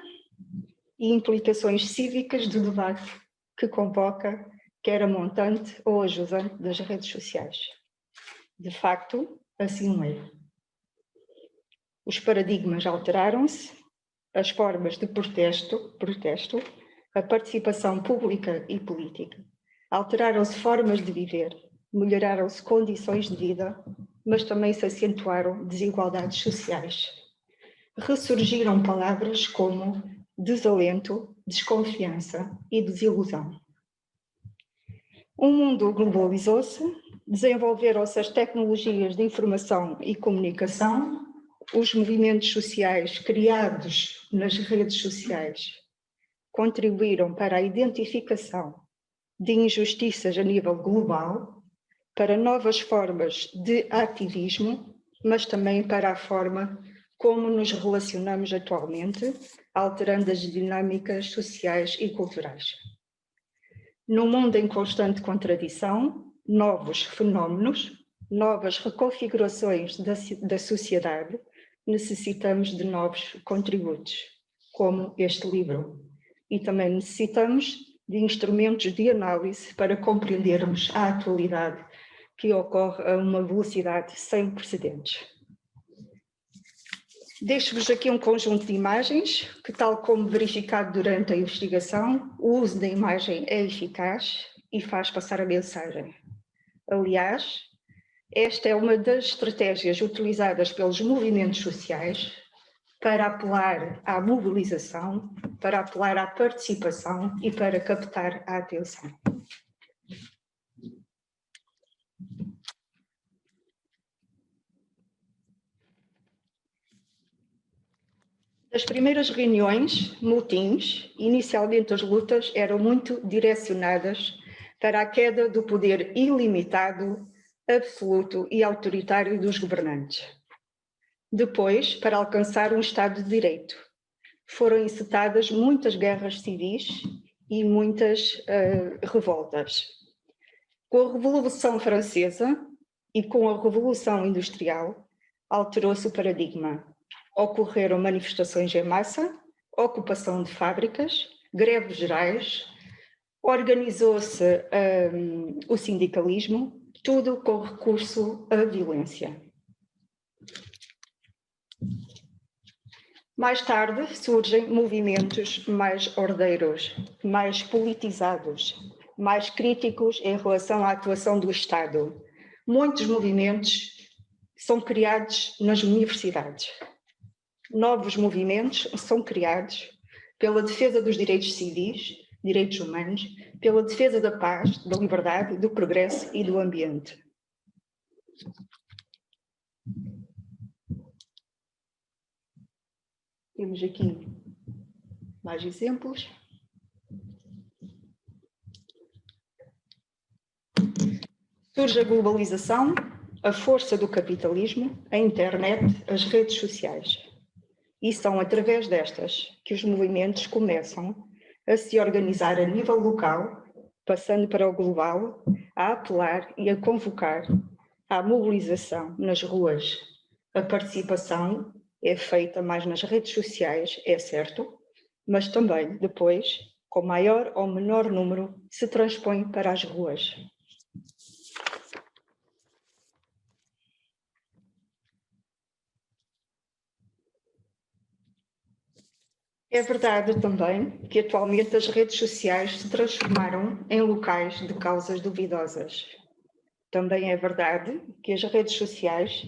e implicações cívicas do debate que convoca, quer a montante ou a jusante das redes sociais. De facto, assim é. Os paradigmas alteraram-se, as formas de protesto, a participação pública e política. Alteraram-se formas de viver, melhoraram-se condições de vida, mas também se acentuaram desigualdades sociais. Ressurgiram palavras como desalento, desconfiança e desilusão. O mundo globalizou-se, desenvolveram-se as tecnologias de informação e comunicação, os movimentos sociais criados nas redes sociais contribuíram para a identificação de injustiças a nível global, para novas formas de ativismo, mas também para a forma como nos relacionamos atualmente, alterando as dinâmicas sociais e culturais. Num mundo em constante contradição, novos fenómenos, novas reconfigurações da sociedade, necessitamos de novos contributos, como este livro. E também necessitamos de instrumentos de análise para compreendermos a atualidade que ocorre a uma velocidade sem precedentes. Deixo-vos aqui um conjunto de imagens que, tal como verificado durante a investigação, o uso da imagem é eficaz e faz passar a mensagem. Aliás, esta é uma das estratégias utilizadas pelos movimentos sociais para apelar à mobilização, para apelar à participação e para captar a atenção. Nas primeiras reuniões, motins, inicialmente as lutas eram muito direcionadas para a queda do poder ilimitado, absoluto e autoritário dos governantes. Depois, para alcançar um Estado de Direito, foram encetadas muitas guerras civis e muitas revoltas. Com a Revolução Francesa e com a Revolução Industrial, alterou-se o paradigma. Ocorreram manifestações em massa, ocupação de fábricas, greves gerais, organizou-se o sindicalismo, tudo com recurso à violência. Mais tarde surgem movimentos mais ordeiros, mais politizados, mais críticos em relação à atuação do Estado. Muitos movimentos são criados nas universidades. Novos movimentos são criados pela defesa dos direitos civis, direitos humanos, pela defesa da paz, da liberdade, do progresso e do ambiente. Temos aqui mais exemplos. Surge a globalização, a força do capitalismo, a internet, as redes sociais. E são através destas que os movimentos começam a se organizar a nível local, passando para o global, a apelar e a convocar à mobilização nas ruas. A participação é feita mais nas redes sociais, é certo, mas também depois, com maior ou menor número, se transpõe para as ruas. É verdade também que atualmente as redes sociais se transformaram em locais de causas duvidosas. Também é verdade que as redes sociais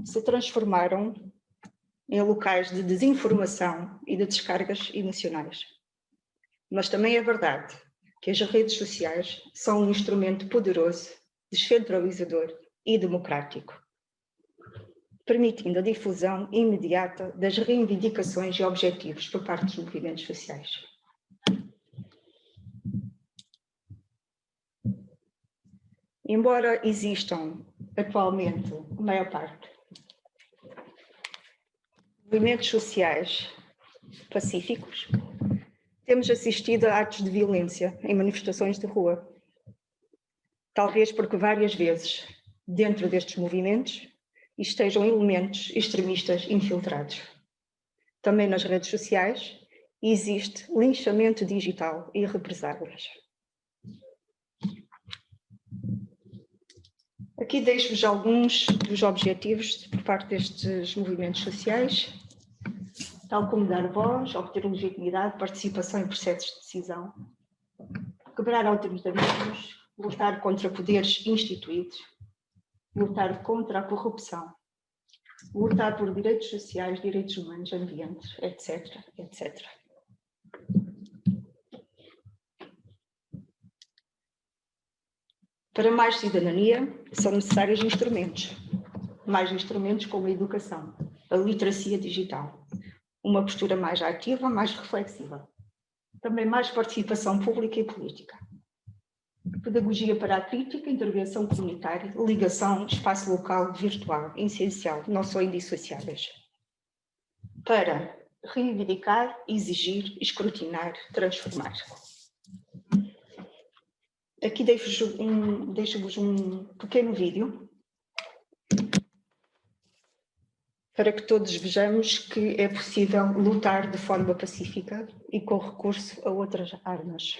se transformaram em locais de desinformação e de descargas emocionais. Mas também é verdade que as redes sociais são um instrumento poderoso, descentralizador e democrático, permitindo a difusão imediata das reivindicações e objetivos por parte dos movimentos sociais. Embora existam atualmente, a maior parte, movimentos sociais pacíficos, temos assistido a atos de violência em manifestações de rua. Talvez porque várias vezes, dentro destes movimentos, estejam elementos extremistas infiltrados. Também nas redes sociais existe linchamento digital e represálias. Aqui deixo-vos alguns dos objetivos por parte destes movimentos sociais, tal como dar voz, obter legitimidade, participação em processos de decisão, quebrar autoritarismos, lutar contra poderes instituídos, lutar contra a corrupção, lutar por direitos sociais, direitos humanos, ambientes, etc., etc. Para mais cidadania, são necessários instrumentos. Mais instrumentos como a educação, a literacia digital, uma postura mais ativa, mais reflexiva, também mais participação pública e política. Pedagogia para a crítica, intervenção comunitária, ligação, espaço local, virtual, essencial, não são indissociáveis. Para reivindicar, exigir, escrutinar, transformar. Aqui deixo-vos um pequeno vídeo para que todos vejamos que é possível lutar de forma pacífica e com recurso a outras armas.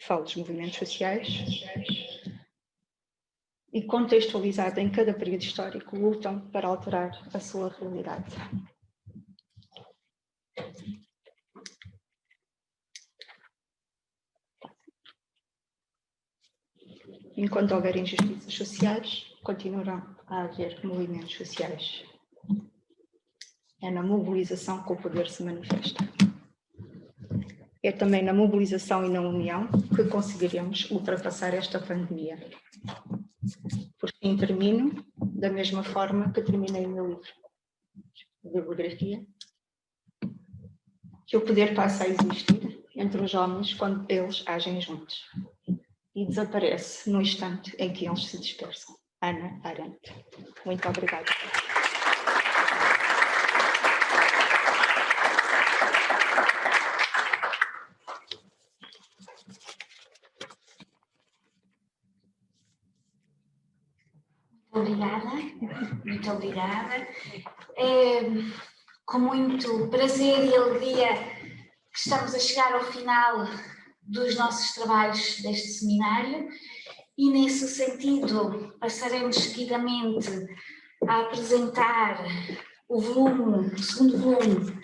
Falo dos movimentos sociais e, contextualizado em cada período histórico, lutam para alterar a sua realidade. Enquanto houver injustiças sociais, continuarão a haver movimentos sociais. É na mobilização que o poder se manifesta. É também na mobilização e na união que conseguiremos ultrapassar esta pandemia. Por fim, termino da mesma forma que terminei o meu livro de bibliografia, que o poder passa a existir entre os homens quando eles agem juntos e desaparece no instante em que eles se dispersam. Hannah Arendt. Muito obrigada. Muito obrigada. É com muito prazer e alegria que estamos a chegar ao final dos nossos trabalhos deste seminário e, nesse sentido, passaremos seguidamente a apresentar o segundo volume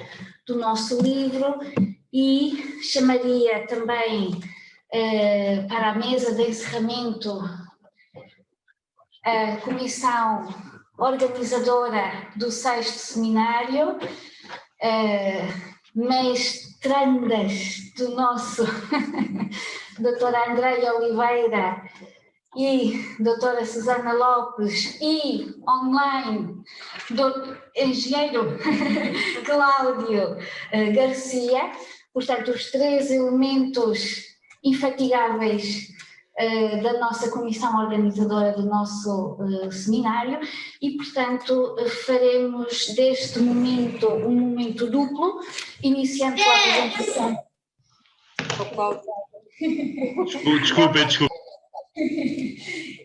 do nosso livro e chamaria também para a mesa de encerramento a comissão organizadora do 6º seminário, mestrandas do nosso doutora Andreia Oliveira e doutora Susana Lopes e online do engenheiro Cláudio Garcia, portanto os 3 elementos infatigáveis da nossa comissão organizadora do nosso seminário e, portanto, faremos deste momento um momento duplo, iniciando com a apresentação. Desculpe.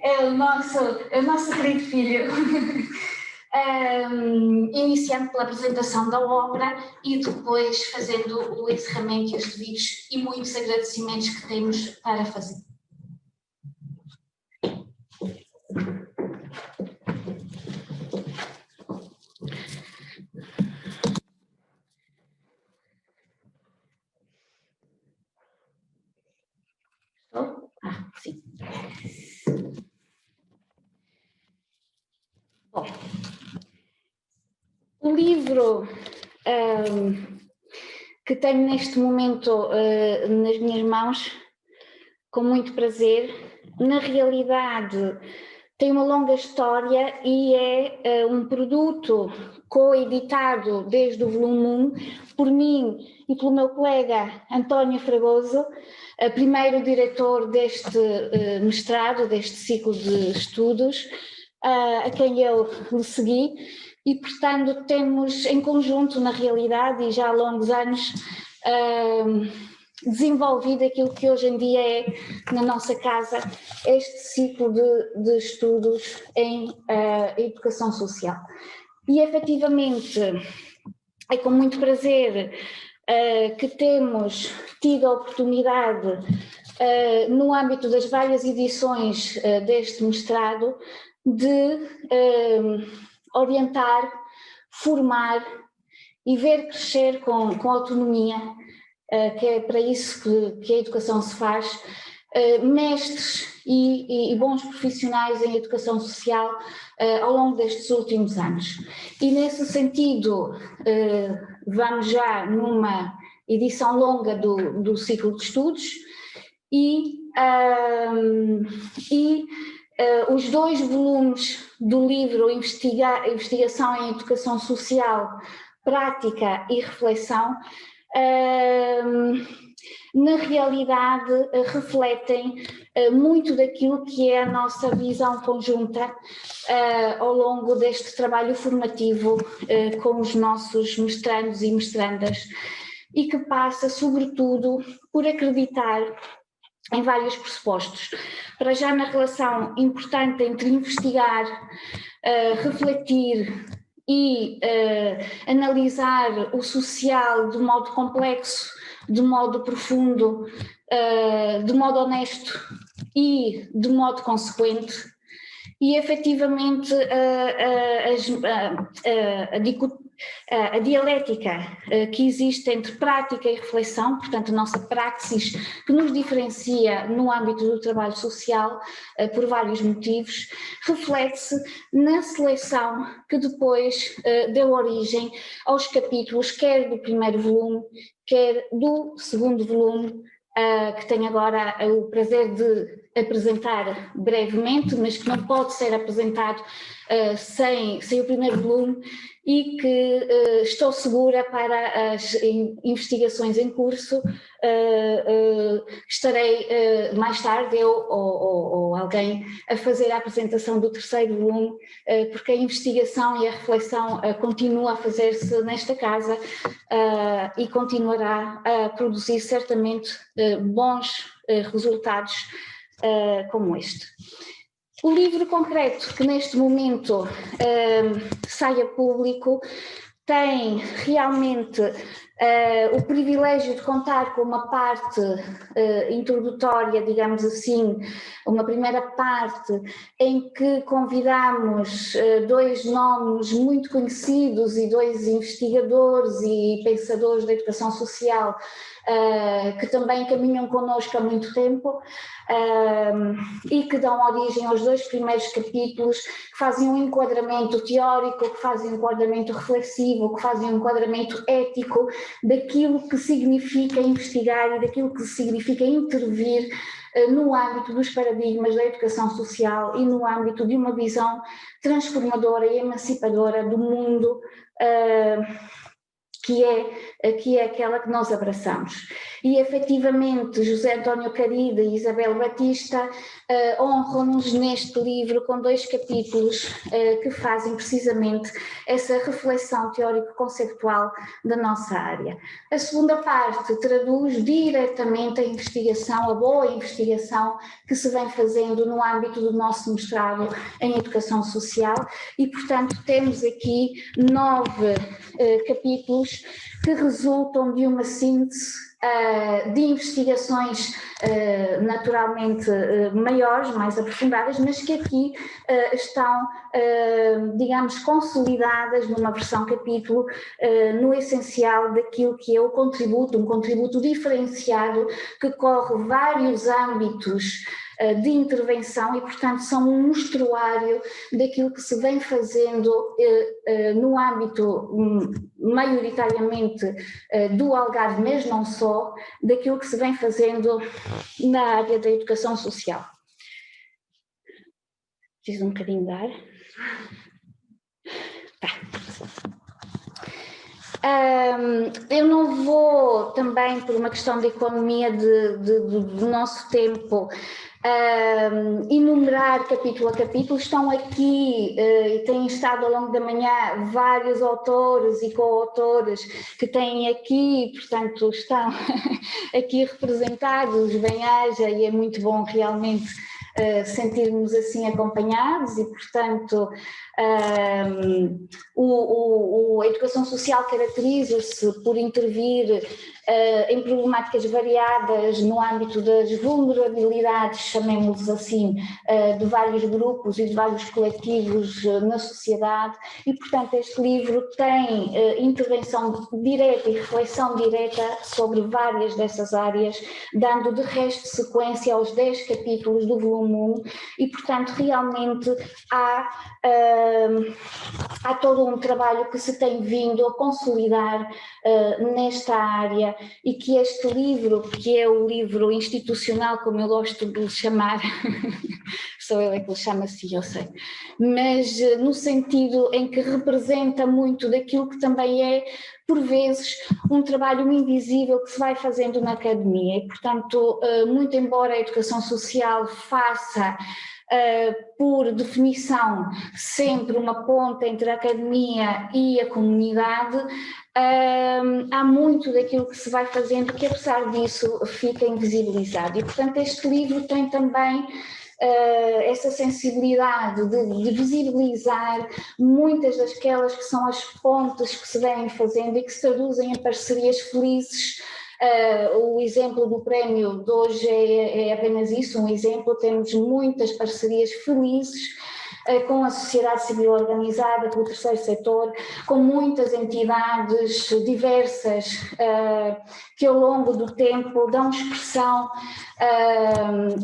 É o nosso querido filho. Iniciando pela apresentação da obra e depois fazendo o encerramento e os devidos e muitos agradecimentos que temos para fazer. Sim. Bom, o livro que tenho neste momento nas minhas mãos, com muito prazer, na realidade tem uma longa história e é um produto coeditado desde o volume 1 por mim e pelo meu colega António Fragoso, primeiro diretor deste mestrado, deste ciclo de estudos, a quem eu lhe segui, e portanto temos em conjunto, na realidade, e já há longos anos, desenvolvido aquilo que hoje em dia é, na nossa casa, este ciclo de estudos em educação social. E efetivamente é com muito prazer que temos tido a oportunidade, no âmbito das várias edições deste mestrado, de orientar, formar e ver crescer com autonomia, que é para isso que a educação se faz, mestres e bons profissionais em educação social ao longo destes últimos anos. E nesse sentido, vamos já numa edição longa do ciclo de estudos e os 2 volumes do livro Investigação em Educação Social, Prática e Reflexão, na realidade refletem muito daquilo que é a nossa visão conjunta ao longo deste trabalho formativo com os nossos mestrandos e mestrandas, e que passa sobretudo por acreditar em vários pressupostos. Para já na relação importante entre investigar, refletir e analisar o social de modo complexo, de modo profundo, de modo honesto e de modo consequente, e efetivamente a dialética que existe entre prática e reflexão, portanto a nossa praxis, que nos diferencia no âmbito do trabalho social por vários motivos, reflete-se na seleção que depois deu origem aos capítulos, quer do primeiro volume, quer do segundo volume, que tenho agora o prazer de apresentar brevemente, mas que não pode ser apresentado sem o primeiro volume, e que estou segura para as investigações em curso. Estarei mais tarde, eu ou alguém, a fazer a apresentação do terceiro volume, porque a investigação e a reflexão continua a fazer-se nesta casa e continuará a produzir certamente bons resultados como este. O livro concreto que neste momento sai a público tem realmente o privilégio de contar com uma parte introdutória, digamos assim, uma primeira parte em que convidamos dois nomes muito conhecidos e dois investigadores e pensadores da educação social que também caminham connosco há muito tempo e que dão origem aos dois primeiros capítulos, que fazem um enquadramento teórico, que fazem um enquadramento reflexivo, que fazem um enquadramento ético daquilo que significa investigar e daquilo que significa intervir no âmbito dos paradigmas da educação social e no âmbito de uma visão transformadora e emancipadora do mundo que é aquela que nós abraçamos. E efetivamente José António Caride e Isabel Batista honram-nos neste livro com dois capítulos que fazem precisamente essa reflexão teórico-conceitual da nossa área. A segunda parte traduz diretamente a investigação, a boa investigação que se vem fazendo no âmbito do nosso mestrado em Educação Social e, portanto, temos aqui 9 capítulos que resultam de uma síntese de investigações naturalmente maiores, mais aprofundadas, mas que aqui estão, digamos, consolidadas numa versão capítulo, no essencial daquilo que é o contributo, um contributo diferenciado que corre vários âmbitos de intervenção e, portanto, são um mostruário daquilo que se vem fazendo no âmbito maioritariamente do Algarve, mas não só, daquilo que se vem fazendo na área da educação social. Preciso um bocadinho de ar. Eu não vou também, por uma questão de economia do nosso tempo, enumerar capítulo a capítulo. Estão aqui e têm estado ao longo da manhã vários autores e coautores que têm aqui, portanto estão aqui representados, bem-aja, e é muito bom realmente sentirmos assim acompanhados e, portanto, a educação social caracteriza-se por intervir em problemáticas variadas no âmbito das vulnerabilidades, chamemos assim, de vários grupos e de vários coletivos na sociedade e, portanto, este livro tem intervenção direta e reflexão direta sobre várias dessas áreas, dando de resto sequência aos 10 capítulos do volume 1 e, portanto, realmente há todo um trabalho que se tem vindo a consolidar nesta área e que este livro, que é o livro institucional, como eu gosto de lhe chamar, sou eu que lhe chamo assim, eu sei, mas no sentido em que representa muito daquilo que também é, por vezes, um trabalho invisível que se vai fazendo na academia e, portanto, muito embora a educação social faça por definição, sempre uma ponte entre a academia e a comunidade, há muito daquilo que se vai fazendo que, apesar disso, fica invisibilizado. E, portanto, este livro tem também essa sensibilidade de visibilizar muitas daquelas que são as pontes que se vêm fazendo e que se traduzem em parcerias felizes. O exemplo do prémio de hoje é apenas isso, um exemplo. Temos muitas parcerias felizes com a sociedade civil organizada, com o terceiro setor, com muitas entidades diversas que ao longo do tempo dão expressão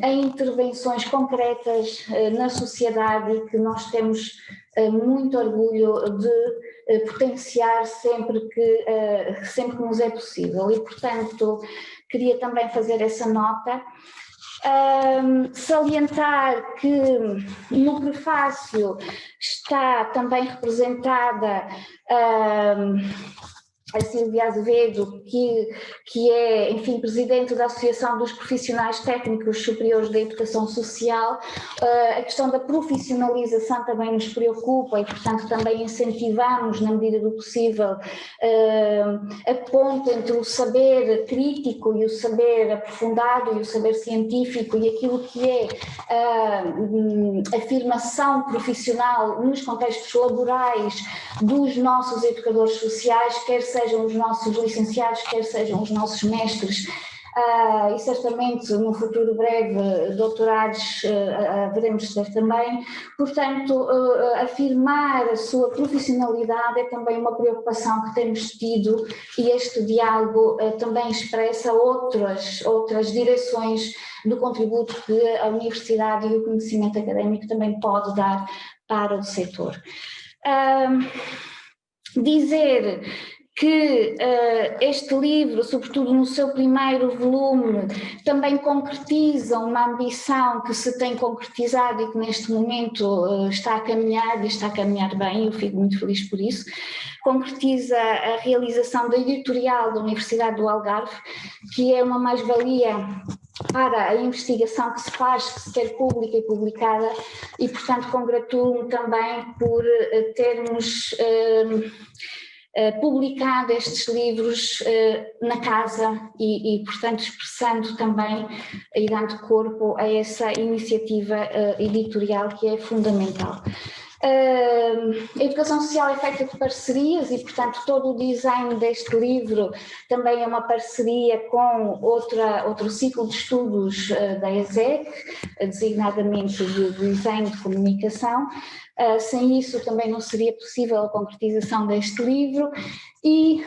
a intervenções concretas na sociedade e que nós temos muito orgulho de potenciar sempre que nos é possível e, portanto, queria também fazer essa nota. Salientar que no prefácio está também representada a Silvia Azevedo, que é, enfim, presidente da Associação dos Profissionais Técnicos Superiores da Educação Social. A questão da profissionalização também nos preocupa e, portanto, também incentivamos, na medida do possível, a ponte entre o saber crítico e o saber aprofundado e o saber científico e aquilo que é a afirmação profissional nos contextos laborais dos nossos educadores sociais, quer seja sejam os nossos licenciados, quer sejam os nossos mestres, e certamente no futuro breve doutorados veremos ter também. Portanto, afirmar a sua profissionalidade é também uma preocupação que temos tido, e este diálogo também expressa outras direções do contributo que a universidade e o conhecimento académico também pode dar para o setor. Dizer que este livro, sobretudo no seu primeiro volume, também concretiza uma ambição que se tem concretizado e que neste momento está a caminhar, e está a caminhar bem, eu fico muito feliz por isso. Concretiza a realização da editorial da Universidade do Algarve, que é uma mais-valia para a investigação que se faz, que se quer pública e publicada, e portanto congratulo-me também por termos publicado estes livros na casa e, portanto, expressando também e dando corpo a essa iniciativa editorial que é fundamental. A educação social é feita de parcerias e, portanto, todo o design deste livro também é uma parceria com outro ciclo de estudos da ESEC, designadamente de design de comunicação. Sem isso também não seria possível a concretização deste livro, e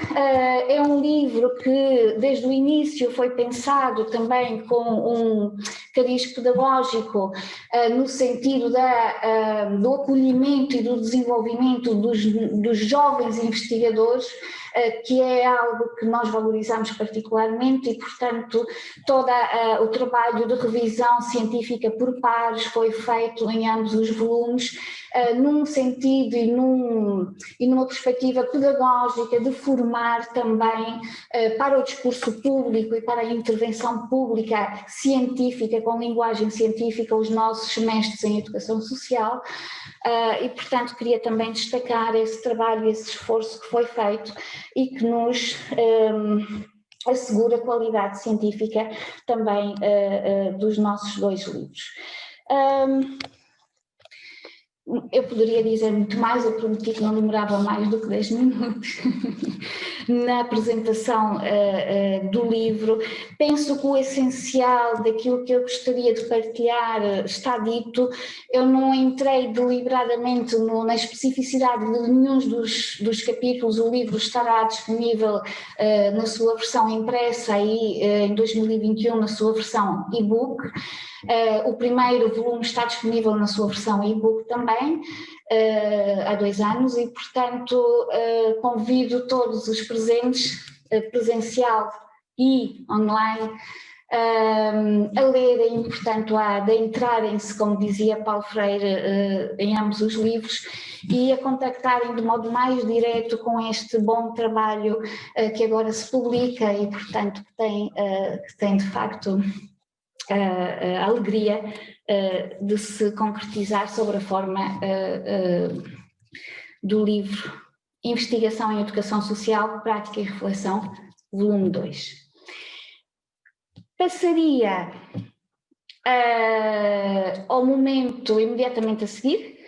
é um livro que desde o início foi pensado também com um cariz pedagógico no sentido do acolhimento e do desenvolvimento dos jovens investigadores, que é algo que nós valorizamos particularmente, e portanto todo o trabalho de revisão científica por pares foi feito em ambos os volumes, num sentido e numa perspectiva pedagógica de formar também para o discurso público e para a intervenção pública científica, com linguagem científica, os nossos mestres em educação social, e portanto queria também destacar esse trabalho, esse esforço que foi feito e que nos assegura a qualidade científica também dos nossos dois livros. Eu poderia dizer muito mais, eu prometi que não demorava mais do que 10 minutos na apresentação do livro. Penso que o essencial daquilo que eu gostaria de partilhar está dito. Eu não entrei deliberadamente na especificidade de nenhum dos capítulos. O livro estará disponível na sua versão impressa e em 2021 na sua versão e-book. O primeiro volume está disponível na sua versão e-book também, há 2 anos, e portanto convido todos os presentes, presencial e online, a lerem, portanto a adentrarem-se, como dizia Paulo Freire, em ambos os livros, e a contactarem de modo mais direto com este bom trabalho que agora se publica e portanto que tem de facto a alegria de se concretizar sobre a forma do livro Investigação em Educação Social, Prática e Reflexão, volume 2. Passaria ao momento imediatamente a seguir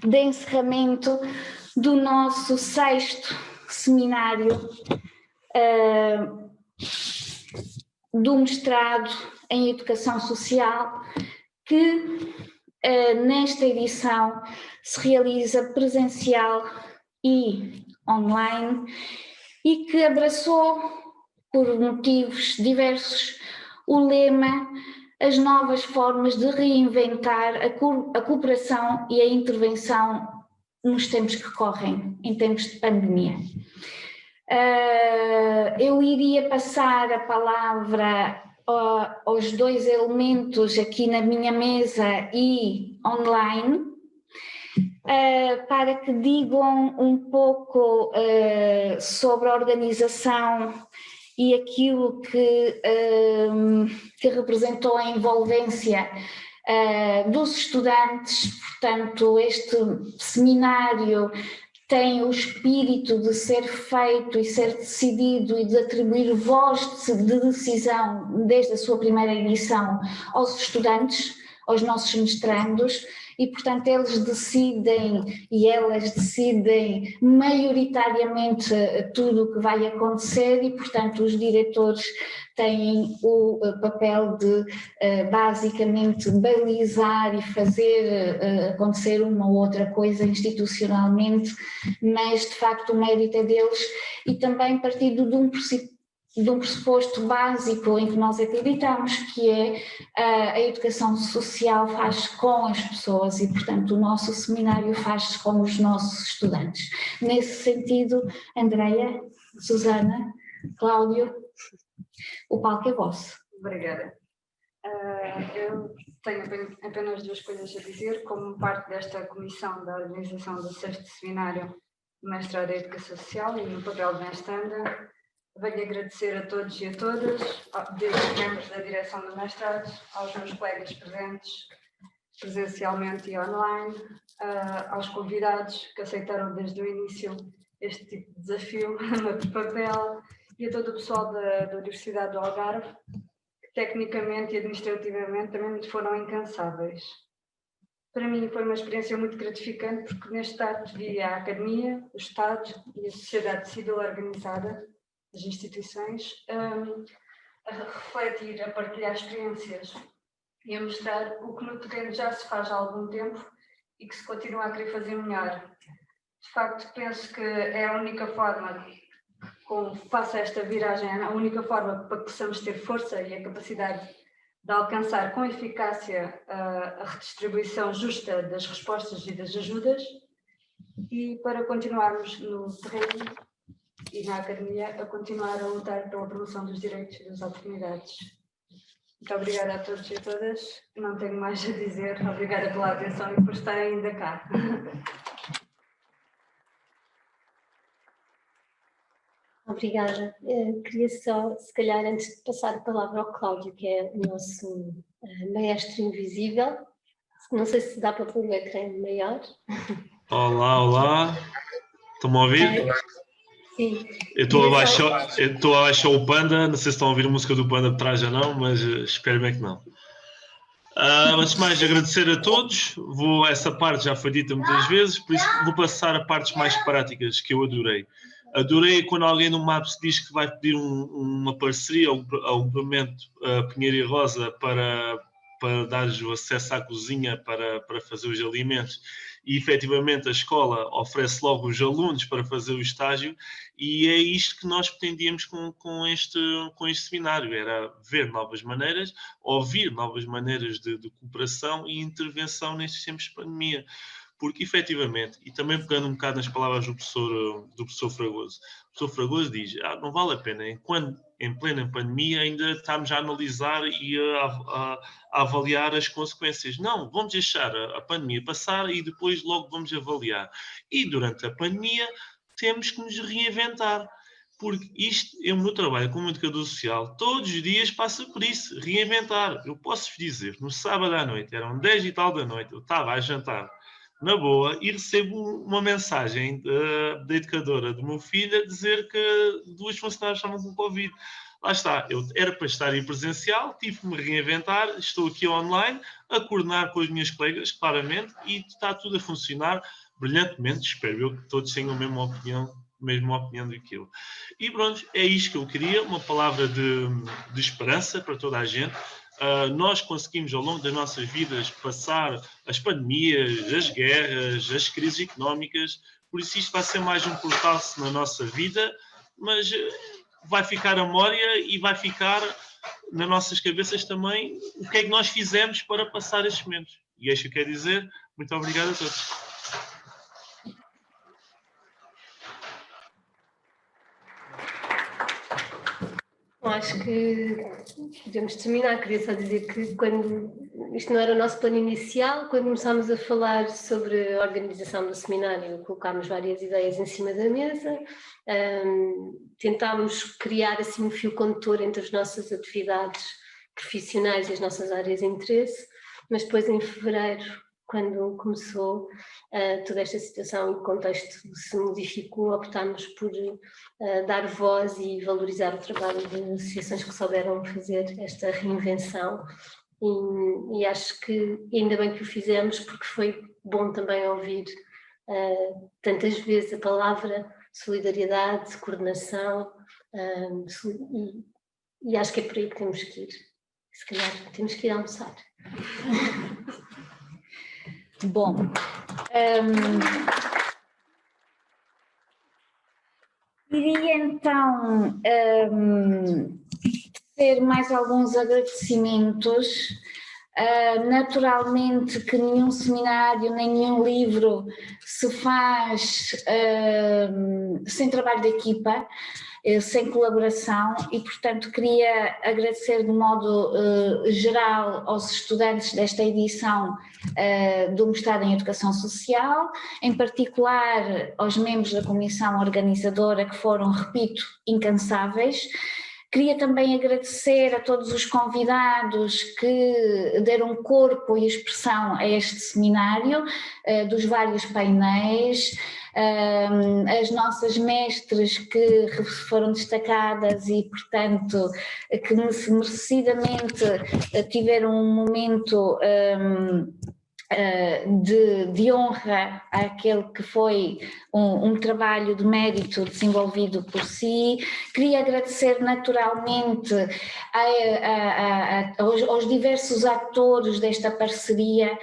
de encerramento do nosso 6º seminário do mestrado em Educação Social, que nesta edição se realiza presencial e online e que abraçou, por motivos diversos, o lema As novas formas de reinventar a cooperação e a intervenção nos tempos que correm, em tempos de pandemia. Eu iria passar a palavra aos 2 elementos aqui na minha mesa e online, para que digam um pouco sobre a organização e aquilo que representou a envolvência dos estudantes. Portanto, este seminário tem o espírito de ser feito e ser decidido e de atribuir voz de decisão desde a sua primeira edição aos estudantes, aos nossos mestrandos, e, portanto, eles decidem e elas decidem maioritariamente tudo o que vai acontecer e, portanto, os diretores têm o papel de basicamente balizar e fazer acontecer uma ou outra coisa institucionalmente, mas de facto o mérito é deles e também partindo de um pressuposto básico em que nós acreditamos, que é a educação social faz-se com as pessoas e, portanto, o nosso seminário faz-se com os nossos estudantes. Nesse sentido, Andreia, Susana, Cláudio, o palco é vosso. Obrigada. Eu tenho apenas duas coisas a dizer. Como parte desta comissão da organização do 6º Seminário de Mestrado em Educação Social e no papel de mestranda, venho agradecer a todos e a todas, desde os membros da direção do mestrado, aos meus colegas presentes, presencialmente e online, aos convidados que aceitaram desde o início este tipo de desafio no papel e a todo o pessoal da Universidade do Algarve, que tecnicamente e administrativamente também foram incansáveis. Para mim foi uma experiência muito gratificante porque neste ato vi a academia, o Estado e a sociedade civil organizada, as instituições, a refletir, a partilhar experiências e a mostrar o que no terreno já se faz há algum tempo e que se continua a querer fazer melhor. De facto, penso que é a única forma, como faça esta viragem, a única forma para que possamos ter força e a capacidade de alcançar com eficácia a redistribuição justa das respostas e das ajudas e para continuarmos no terreno e na academia a continuar a lutar pela promoção dos direitos e das oportunidades. Muito obrigada a todos e a todas. Não tenho mais a dizer. Obrigada pela atenção e por estarem ainda cá. Obrigada. Queria só, se calhar, antes de passar a palavra ao Cláudio, que é o nosso maestro invisível, não sei se dá para pôr o ecrã maior. Olá, olá. Estão-me a ouvir? Sim. Eu estou a baixar o Panda, não sei se estão a ouvir a música do Panda por trás ou não, mas espero bem que não. Antes de mais, agradecer a todos. Essa parte já foi dita muitas vezes, por isso vou passar a partes mais práticas que eu adorei. Adorei quando alguém no MAPS diz que vai pedir uma parceria ou um pagamento a Pinheiro e Rosa para dar-lhes o acesso à cozinha para fazer os alimentos e efetivamente a escola oferece logo os alunos para fazer o estágio e é isto que nós pretendíamos com este seminário, era ver novas maneiras, ouvir novas maneiras de cooperação e intervenção nestes tempos de pandemia. Porque, efetivamente, e também pegando um bocado nas palavras do professor Fragoso, o professor Fragoso diz, não vale a pena, enquanto em plena pandemia ainda estamos a analisar e a avaliar as consequências. Não, vamos deixar a pandemia passar e depois logo vamos avaliar. E durante a pandemia temos que nos reinventar. Porque isto é o meu trabalho como educador social, todos os dias passa por isso, reinventar. Eu posso-vos dizer, no sábado à noite, eram 10 e tal da noite, eu estava a jantar, na boa, e recebo uma mensagem da educadora do meu filho a dizer que 2 funcionários estavam com Covid. Lá está, eu era para estar em presencial, tive que me reinventar, estou aqui online, a coordenar com as minhas colegas, claramente, e está tudo a funcionar brilhantemente. Espero eu que todos tenham a mesma opinião do que eu. E pronto, é isto que eu queria, uma palavra de esperança para toda a gente. Nós conseguimos ao longo das nossas vidas passar as pandemias, as guerras, as crises económicas, por isso isto vai ser mais um percalço na nossa vida, mas vai ficar a memória e vai ficar nas nossas cabeças também o que é que nós fizemos para passar estes momentos. E é isto que eu quero dizer. Muito obrigado a todos. Acho que podemos terminar. Queria só dizer que quando isto não era o nosso plano inicial, quando começámos a falar sobre a organização do seminário, colocámos várias ideias em cima da mesa, tentámos criar assim um fio condutor entre as nossas atividades profissionais e as nossas áreas de interesse, mas depois em fevereiro, quando começou toda esta situação e o contexto se modificou, optámos por dar voz e valorizar o trabalho de associações que souberam fazer esta reinvenção e acho que ainda bem que o fizemos, porque foi bom também ouvir tantas vezes a palavra solidariedade, coordenação, e acho que é por aí que temos que ir. Se calhar temos que ir almoçar. Bom, queria então ter mais alguns agradecimentos. Naturalmente que nenhum seminário, nem nenhum livro se faz sem trabalho de equipa, sem colaboração, e portanto queria agradecer de modo geral aos estudantes desta edição do mestrado em Educação Social, em particular aos membros da comissão organizadora, que foram, repito, incansáveis. Queria também agradecer a todos os convidados que deram corpo e expressão a este seminário, dos vários painéis, as nossas mestres que foram destacadas e, portanto, que merecidamente tiveram um momento de honra àquele que foi um trabalho de mérito desenvolvido por si. Queria agradecer naturalmente aos diversos atores desta parceria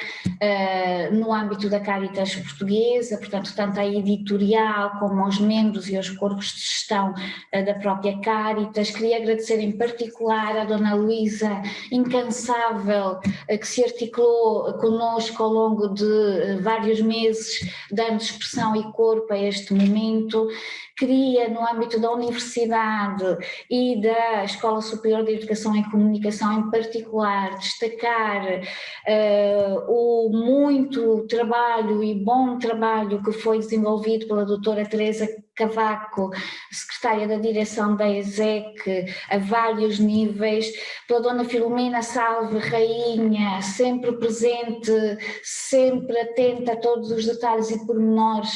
no âmbito da Cáritas Portuguesa, portanto, tanto a editorial como aos membros e aos corpos de gestão da própria Cáritas. Queria agradecer em particular à Dona Luísa, incansável, que se articulou connosco ao longo de vários meses, dando expressão e corpo a este momento. Queria, no âmbito da Universidade e da Escola Superior de Educação e Comunicação em particular, destacar o muito trabalho e bom trabalho que foi desenvolvido pela doutora Teresa Cavaco, secretária da direção da ESEC, a vários níveis, pela dona Filomena Salve Rainha, sempre presente, sempre atenta a todos os detalhes e pormenores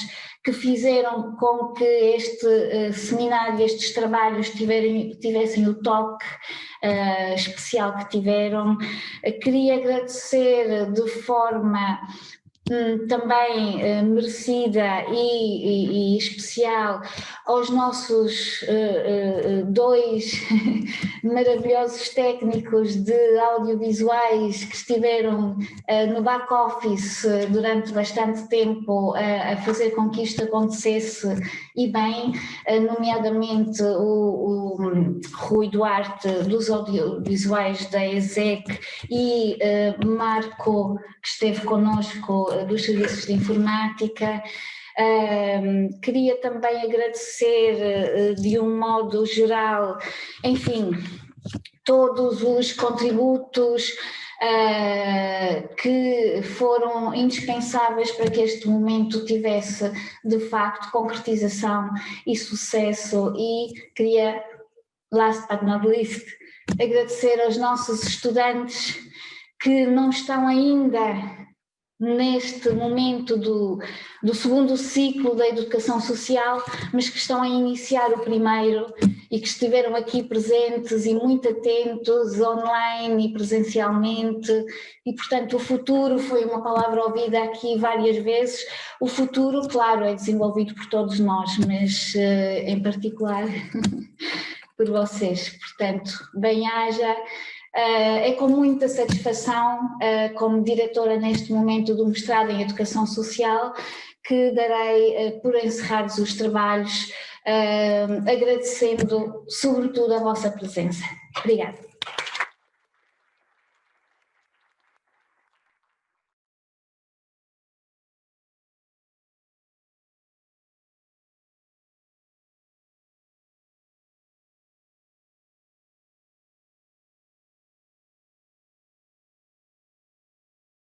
que fizeram com que este seminário, estes trabalhos tivessem o toque especial que tiveram. Queria agradecer de forma também merecida e especial aos nossos dois maravilhosos técnicos de audiovisuais que estiveram no back-office durante bastante tempo a fazer com que isto acontecesse, e bem, nomeadamente o Rui Duarte dos audiovisuais da ESEC e Marco, que esteve connosco dos serviços de informática. Queria também agradecer de um modo geral, enfim, todos os contributos que foram indispensáveis para que este momento tivesse de facto concretização e sucesso. E queria, last but not least, agradecer aos nossos estudantes que não estão ainda neste momento do segundo ciclo da educação social, mas que estão a iniciar o primeiro e que estiveram aqui presentes e muito atentos, online e presencialmente. E, portanto, o futuro foi uma palavra ouvida aqui várias vezes. O futuro, claro, é desenvolvido por todos nós, mas em particular por vocês. Portanto, bem-haja. É com muita satisfação, como diretora neste momento do mestrado em Educação Social, que darei por encerrados os trabalhos, agradecendo sobretudo a vossa presença. Obrigada.